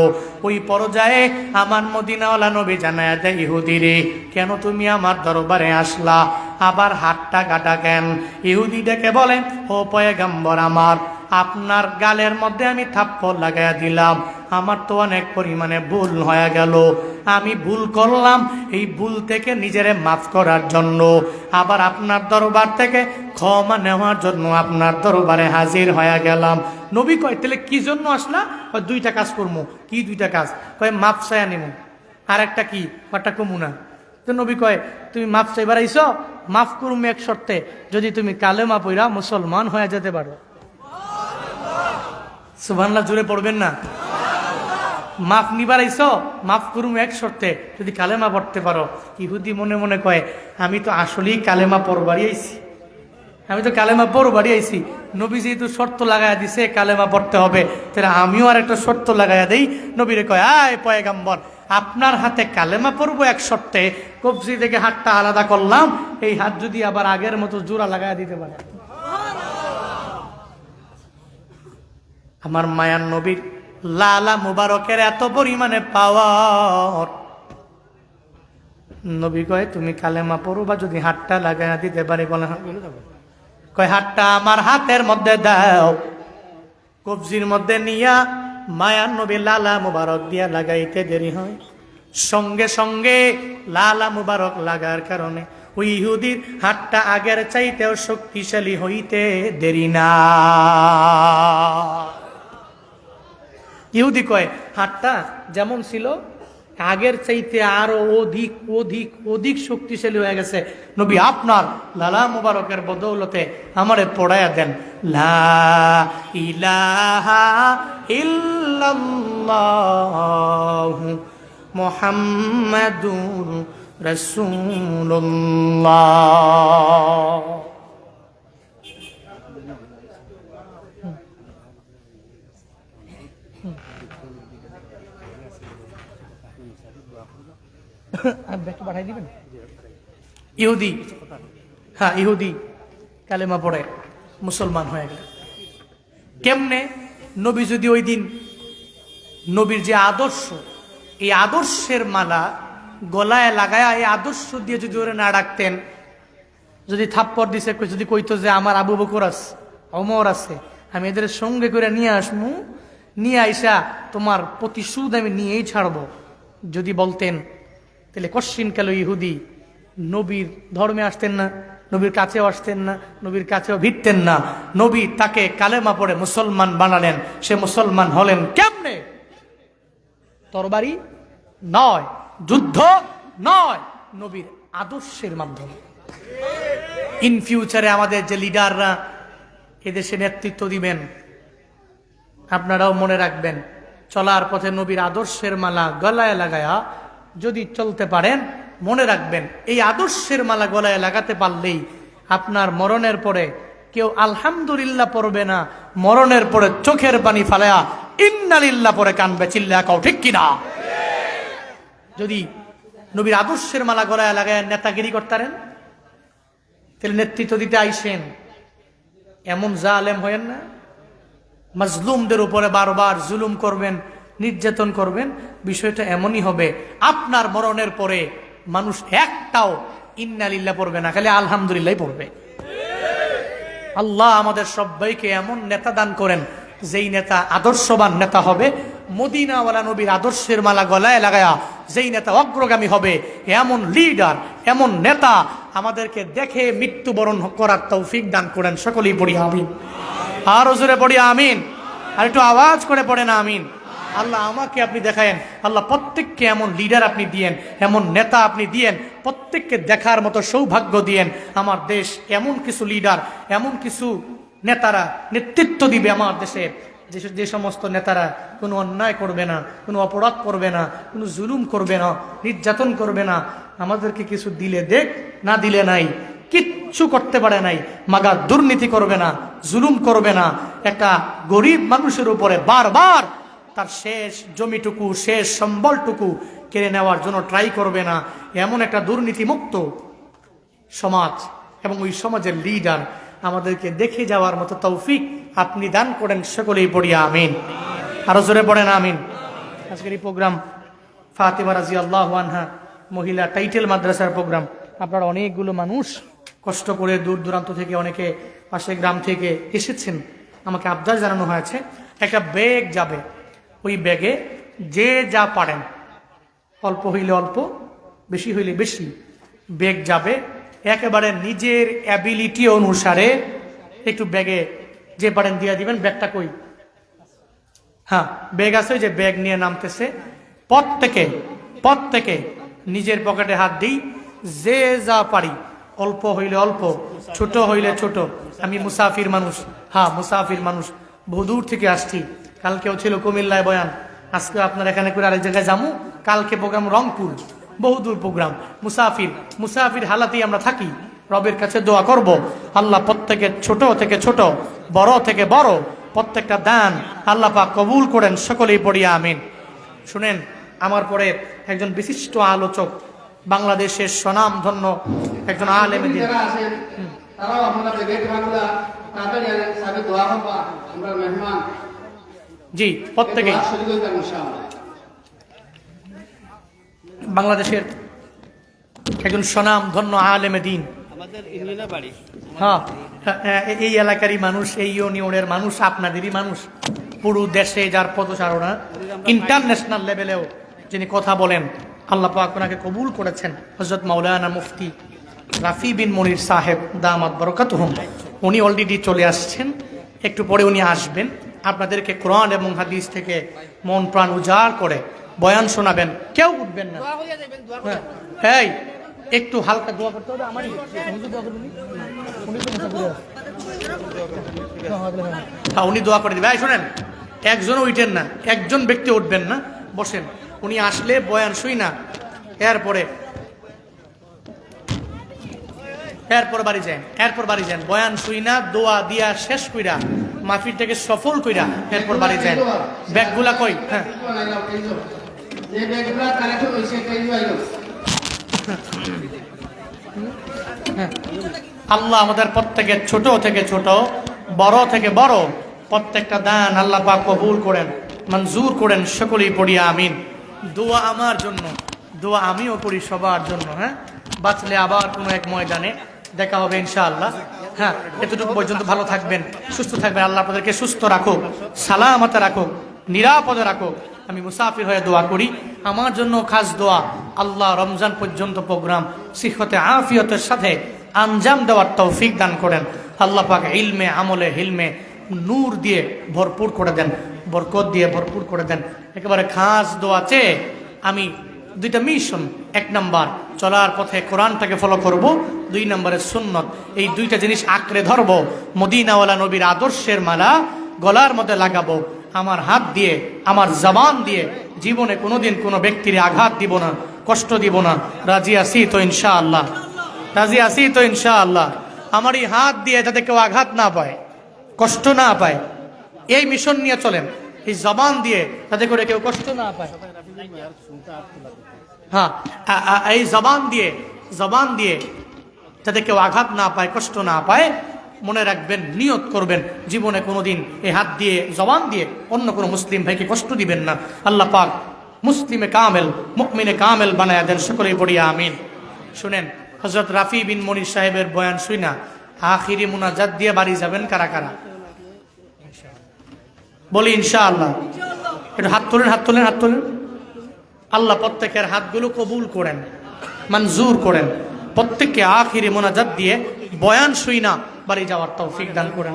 ওই পর্যায়ে আমার মদিনাওয়ালা নবী জানায়া দেয়, ইহুদি রে কেন তুমি আমার দরবারে আসলা, আবার হাতটা কাটা কেন? ইহুদি ডেকে বলে, ও পয়গম্বর আমার, আপনার গালের মধ্যে আমি থাপ্পড় লাগাইয়া দিলাম, আমার তো অনেক পরিমাণে ভুল হয়ে গেল, আমি ভুল করলাম, এই ভুল থেকে নিজেরে মাফ করার জন্য আবার আপনার দরবার থেকে ক্ষমা নেওয়ার জন্য আপনার দরবারে হাজির হয়ে গেলাম। নবী কয়, তাহলে কি জন্য আসলা? দুইটা কাজ করবো। কি দুইটা কাজ? কয় মাফ চাইয়া নিব, আর একটা কি কটা কমু না। তো নবী কয়, তুমি মাফ চাইবার আইছ, মাফ করুম এক শর্তে, যদি তুমি কালেমা পইরা মুসলমান হয়ে যেতে পারো। সুবহানাল্লাহ জোরে পড়বেন না? মাফ নিবার আইছ, মাফ করুম এক শর্তে, যদি কালেমা পড়তে পারো। ইহুদি মনে মনে কয়, আমি তো আসলেই কালেমা পড়বারই আইছি, আমি তো কালেমা পড়বারই আইছি, নবী যেহেতু শর্ত লাগাইয়া দিছে কালেমা পড়তে হবে, তাহলে আমিও আর একটা শর্ত লাগাইয়া দেই। নবীরে কয়, আয় পয়গাম্বর, আপনার হাতে কালেমা পড়বো এক শর্তে, কবজি থেকে হাতটা আলাদা করলাম, এই হাত যদি আবার আগের মতো জোড়া লাগাইয়া দিতে পারে। আমার মায়ার নবীর লালা মুবারকের এত পরিমাণে পাওয়ার, নবী কয় তুমি কালেমা পড়বা যদি হাতটা লাগাইয়া দিতে পারে। বলে কয় হাতটা আমার হাতের মধ্যে দাও। কবজির মধ্যে নিয়া মায়ার নবী লালা মুবারক দিয়া লাগাইতে দেরি হয়, সঙ্গে সঙ্গে লালা মুবারক লাগার কারণে ওই ইহুদির হাতটা আগের চাইতেও শক্তিশালী হইতে দেরি না। ইহুদি কয় হাতটা যেমন ছিল আগের চাইতে আরো অধিক অধিক অধিক শক্তিশালী হয়ে গেছে। নবী আপনার লালা মুবারকের বদৌলতে আমারে পড়ায়া দেন, লা ইলাহা ইল্লাল্লাহু মুহাম্মাদুর রাসূলুল্লাহ। পাঠাই দিবেন। ইহুদি, হ্যাঁ ইহুদি কালেমা পড়ে মুসলমান হয়ে গেল। কেমনে? নবী যদি ওই দিন নবীর যে আদর্শ, এই আদর্শের মালা গলায় লাগায়া এই আদর্শ দিয়ে যদি ওরে না ডাকতেন, যদি থাপ্পড় দিছে, যদি কইতো যে আমার আবু বকর আছে, ওমর আছে, আমি এদের সঙ্গে করে নিয়ে আসমু, নিয়ে আইসা তোমার প্রতিশোধ আমি নিয়েই ছাড়বো। যদি বলতেন তাহলে কশ্চিন কাল ইহুদি নবীর ধর্মে আসতেন না, নবীর কাছেও আসতেন না, নবীর কাছেও ভিড়তেন না। নবী তাকে কালেমা পড়ে মুসলমান বানালেন। সে মুসলমান হলেন কেমনে? তরবারি নয়, যুদ্ধ নয়, নবীর আদর্শের মাধ্যমে। ইন ফিউচারে আমাদের যে লিডাররা এদেশে নেতৃত্ব দিবেন, আপনারাও মনে রাখবেন, চলার পথে নবীর আদর্শের মালা গলায় লাগায়া যদি চলতে পারেন, মনে রাখবেন এই আদর্শের মালা গলায় লাগাতে পারলেই আপনার মরণের পরে কেউ আলহামদুলিল্লাহ পড়বে না, মরণের পরে চোখের পানি ফালায়া ইন্নালিল্লাহ পরে কানবে। চিল্লা কাও ঠিক কিনা? যদি নবীর আদর্শের মালা গলায় লাগায় নেতাগিরি করতারেন, তাহলে নেতৃত্ব দিতে আইসেন, এমন জালেম হয়েন না, মাজলুমদের উপরে বারবার জুলুম করবেন, নির্যাতন করবেন। বিষয়টা এমনই হবে, আপনার মরণের পরে মানুষ একটাও ইন্নালিল্লাহ পড়বে না, খালি আলহামদুলিল্লাহ পড়বে। আল্লাহ আমাদের সবাইকে এমন নেতা দান করেন, যেই নেতা আদর্শবান নেতা হবে, মদিনাওয়ালা নবীর আদর্শের মালা গলায় লাগায়া যেই নেতা অগ্রগামী হবে, এমন লিডার, এমন নেতা আমাদেরকে দেখে মৃত্যুবরণ করার তৌফিক দান করেন। সকলেই পড়ি আমিন। আর জোরে পড়ি আমিন। আর একটু আওয়াজ করে পড়ে না আমিন। আল্লাহ আমাকে আপনি দেখায়েন, আল্লাহ প্রত্যেককে এমন লিডার আপনি দিয়েন, এমন নেতা আপনি দিয়েন, প্রত্যেককে দেখার মতো সৌভাগ্য দিয়েন। আমার দেশ এমন কিছু লিডার, এমন কিছু নেতারা নেতৃত্ব দিবে আমার দেশে, যে সমস্ত নেতারা কোনো অন্যায় করবে না, কোনো অপরাধ করবে না, কোনো জুলুম করবে না, নির্যাতন করবে না। আমাদেরকে কিছু দিলে দেখ, না দিলে নাই, কিচ্ছু করতে পারে নাই, মাগা দুর্নীতি করবে না, জুলুম করবে না, একটা গরিব মানুষের উপরে বারবার তার শেষ জমিটুকু, শেষ সম্বলটুকু কেড়ে নেওয়ার জন্য ট্রাই করবে না। এমন একটা দুর্নীতিমুক্ত সমাজ এবং ওই সমাজের লিডার আমাদেরকে দেখে যাওয়ার মতো তৌফিক আপনি দান করেন। সকলেই পড়িয়া আমিন। আরো জোরে পড়েন আমিন। আজকের এই প্রোগ্রাম ফাতেমা রাদিয়াল্লাহু আনহা মহিলা টাইটেল মাদ্রাসার প্রোগ্রাম। আপনারা অনেকগুলো মানুষ কষ্ট করে দূর দূরান্ত থেকে, অনেকে পাশে গ্রাম থেকে এসেছেন। আমাকে আবদার জানানো হয়েছে একটা ব্যাগ যাবে, ওই ব্যাগে যে যা পারেন, অল্প হইলে অল্প, বেশি হইলে বেশি, ব্যাগ যাবে। একেবারে নিজের অ্যাবিলিটি অনুসারে একটু ব্যাগে যে পারেন দিয়ে দিবেন। ব্যাগটা কই? হ্যাঁ, ব্যাগ আছে, যে ব্যাগ নিয়ে নামতেছে। প্রত্যেকে নিজের পকেটে হাত দিই, যে যা পারি, অল্প হইলে অল্প, ছোট হইলে ছোট। আমি মুসাফির মানুষ, হ্যাঁ মুসাফির মানুষ, বহুদূর থেকে আসছি। কালকেও ছিল কুমিল্লায় বয়ান, আজকে আপনার এখানে করে আরেক জায়গায় যাবো। কালকে প্রোগ্রাম রংপুর, বহুদূর প্রোগ্রাম। মুসাফির হালাতেই আমরা থাকি। রবের কাছে দোয়া করব, আল্লাহ প্রত্যেকের ছোট থেকে ছোট, বড় থেকে বড় প্রত্যেকটা দান আল্লাহ পাক কবুল করেন। সকলেই পড়িয়া আমিন। শুনেন, আমার পরে একজন বিশিষ্ট আলোচক, বাংলাদেশের স্বনামধন্য একজন আলেম দিন, জি প্রত্যেকেই বাংলাদেশের একজন স্বনামধন্য আলেমে দিন, হ্যাঁ এই এলাকারই মানুষ, এই ইউনিয়নের মানুষ, আপনাদেরই মানুষ, পুরো দেশে যার পদচারণা, ইন্টারন্যাশনাল লেভেলেও যিনি কথা বলেন, আল্লাহ পাক ওনাকে কবুল করেছেন, হযরত মাওলানা মুফতি রাফি বিন মনির সাহেব দামাত বরকাতুহুম। উনি অলরেডি চলে আসছেন, একটু পরে উনি আসবেন, আপনাদেরকে কোরআন এবং হাদিস থেকে মন প্রাণ উজাড় করে বয়ান শোনাবেন। কেউ উঠবেন না, হ্যাঁ একটু হালকা দোয়া করতে হবে। আমারই উনি দোয়া করে দিবেন। শোনেন, একজনও উঠেন না, একজন ব্যক্তি উঠবেন না, বসেন। উনি আসলে বয়ান শুই না, এরপরে বাড়ি যান, বয়ান শুই না, দোয়া দিয়া শেষ কইরা, মাহফিলটাকে সফল কইরা এরপর বাড়ি যান। ব্যাগগুলা কই? হ্যাঁ আল্লাহ আমাদের প্রত্যেকের ছোট থেকে ছোট, বড় থেকে বড় প্রত্যেকটা দান আল্লাহ পাক কবুল করেন, মঞ্জুর করেন। সকলেই পড়িয়া আমিন। দোয়া আমার জন্য, দোয়া আমিও করি সবার জন্য। হ্যাঁ, বাঁচলে আবার কোনো এক ময়দানে দেখা হবে ইনশাআল্লাহ। হ্যাঁ, এতটুকু পর্যন্ত ভালো থাকবেন, সুস্থ থাকবেন। আল্লাহ আপনাদেরকে সুস্থ রাখুক, সালামতে রাখুক, নিরাপদে রাখো। আমি মুসাফির হয়ে দোয়া করি, আমার জন্য খাস দোয়া, আল্লাহ রমজান পর্যন্ত প্রোগ্রাম সিহতে আফিয়তের সাথে আঞ্জাম দেওয়ার তৌফিক দান করেন। আল্লাহ পাক ইলমে আমলে হিলমে নূর দিয়ে ভরপুর করে দেন, বরকত দিয়ে ভরপুর করে দেন। একেবারে খাস দোয়া চেয়ে আমি দুইটা মিশন, 1 নাম্বার চলার পথে কোরআনটাকে ফলো করব, 2 নম্বরে সুন্নত, এই দুইটা জিনিস আঁকড়ে ধরবো। মদিনাওয়ালা নবীর আদর্শের মালা গলার মধ্যে লাগাবো। আমার হাত দিয়ে, আমার জবান দিয়ে জীবনে কোনোদিন কোনো ব্যক্তির আঘাত দিব না, কষ্ট দিব না। রাজি আছি তো ইনশাআল্লাহ? রাজি আছি তো ইনশাআল্লাহ? আমার এই হাত দিয়ে যাতে কেউ আঘাত না পায়, কষ্ট না পায়, এই মিশন নিয়ে চলেন। এই জবান দিয়ে যাতে করে কেউ কষ্ট না পায়। হ্যাঁ, এই জবান দিয়ে যাতে কেউ আঘাত না পায়, কষ্ট না পায়। মনে রাখবেন, নিয়ত করবেন জীবনে কোনোদিন এই হাত দিয়ে, জবান দিয়ে অন্য কোনো মুসলিম ভাইকে কষ্ট দিবেন না। আল্লাহ পাক মুসলিমে কামেল, মুমিনে কামেল বানায়া দেন। সকলেই পড়িয়া আমিন। শুনেন, হযরত রাফি বিন মনির সাহেবের বয়ান শুইনা আখিরি মুনাজাত দিয়ে বাড়ি যাবেন কারা কারা? বলি ইনশাআল্লাহ। একটু হাত তোলেন, হাত তোলেন, হাত তোলেন। আল্লাহ প্রত্যেকের হাতগুলো কবুল করেন, মঞ্জুর করেন। প্রত্যেককে আখিরি মুনাজাত দিয়ে বয়ান শুইনা বাড়ি যাওয়ার তৌফিক দান করেন।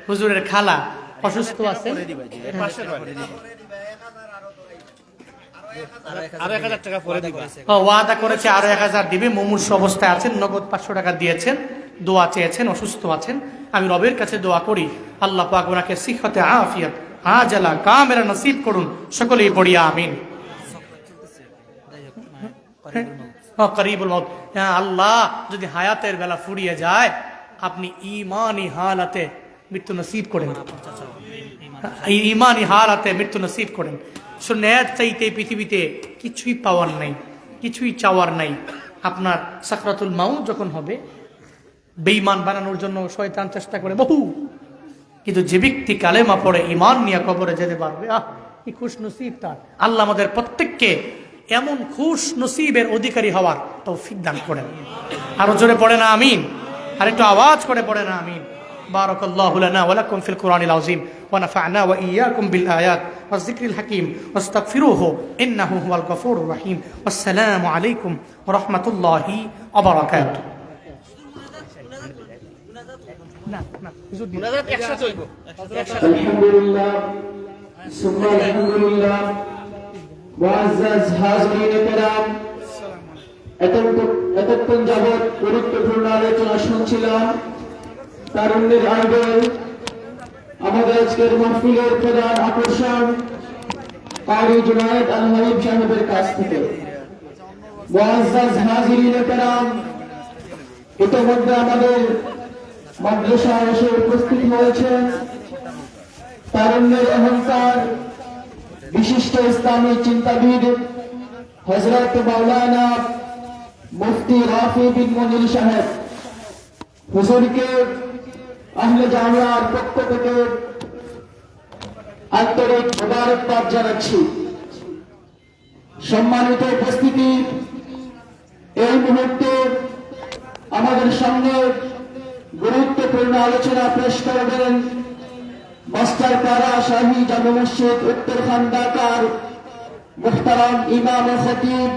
হুজুরের খালা অসুস্থ আছেন, ওয়াদা করেছে আরো 1000 দিবে। মুমূর্ষ অবস্থায় আছেন, নগদ 500 টাকা দিয়েছেন, দোয়া চেয়েছেন, অসুস্থ আছেন। আমি রবের কাছে দোয়া করি, আল্লাহ পাক ওনাকে সিহতে আফিয়াত আজালা কামেরা নসিব করুন। সকলেই পড়িয়া আমিন। করিবুল মউত, আল্লাহ যদি হায়াতের বেলা ফুরিয়ে যায়, আপনি ইমানি হালাতে মৃত্যু নসিব করেন, ইমানি হালাতে মৃত্যু নসিব করেন। সুন্নাত চাইতে পৃথিবীতে কিছুই পাওয়ার নাই, কিছুই চাওয়ার নাই। আপনার সাকরাতুল মাউত যখন হবে, বেঈমান বানানোর জন্য শয়তান চেষ্টা করে বহু, কিন্তু যে ব্যক্তি কালেমা পড়ে ঈমান নিয়ে কবরে যেতে পারবে, কি খুশ নসিব তার। আল্লাহ আমাদের প্রত্যেককে এমন খুশ নসিবের অধিকারী হওয়ার তৌফিক দান করেন। আরো জোরে পড়ে না আমিন? আর একটু আওয়াজ করে পড়ে না আমিন? বারাকাল্লাহু লানা ওয়া লাকুম ফিল কুরআনিল আযীম ওয়া নাফা'না ওয়া ইয়্যাকুম বিল আয়াত ওয়াজ যিকরিল হাকীম ওয়াস্তাগফিরুহু ইন্নাহু হুয়াল গফুরুর রহিম। আসসালামু আলাইকুম ওয়া রাহমাতুল্লাহি ওয়া বারাকাতুহু। না না, হুজুর মুনাজাত একসাথে হইব। আলহামদুলিল্লাহ, সুবহান আলহামদুলিল্লাহ। মুআজ্জাজ হাজিরিন কিরাম, এতক্ষণ যাবত গুরুত্বপূর্ণ আলোচনা শুনছিলাম। তারুণ্যের আইডল, আমাদের আজকের মাহফিলের প্রধান আকর্ষণ কারি জুনায়েদ আল হাবিব সাহেবের কাছ থেকে। মুআজ্জাজ হাজিরিন কিরাম, ইতিমধ্যে আমাদের মাদ্রাসায় এসে উপস্থিত হয়েছেন তারুণ্যের অহংকার, বিশিষ্ট ইসলামী চিন্তাবিদ হযরত মাওলানা মুফতি রাফি বিন মনির সাহেব। হুজুরকে আহলে জামিয়ার পক্ষ থেকে আন্তরিক মোবারকবাদ জানাচ্ছি। সম্মানিত উপস্থিতি, এই মুহূর্তে আমাদের সামনে গুরুত্বপূর্ণ আলোচনা পেশ করবেন মাস্টারপাড়া শাহী জামে মসজিদ উত্তরখান ঢাকার মুহতারাম ইমাম ও খতিব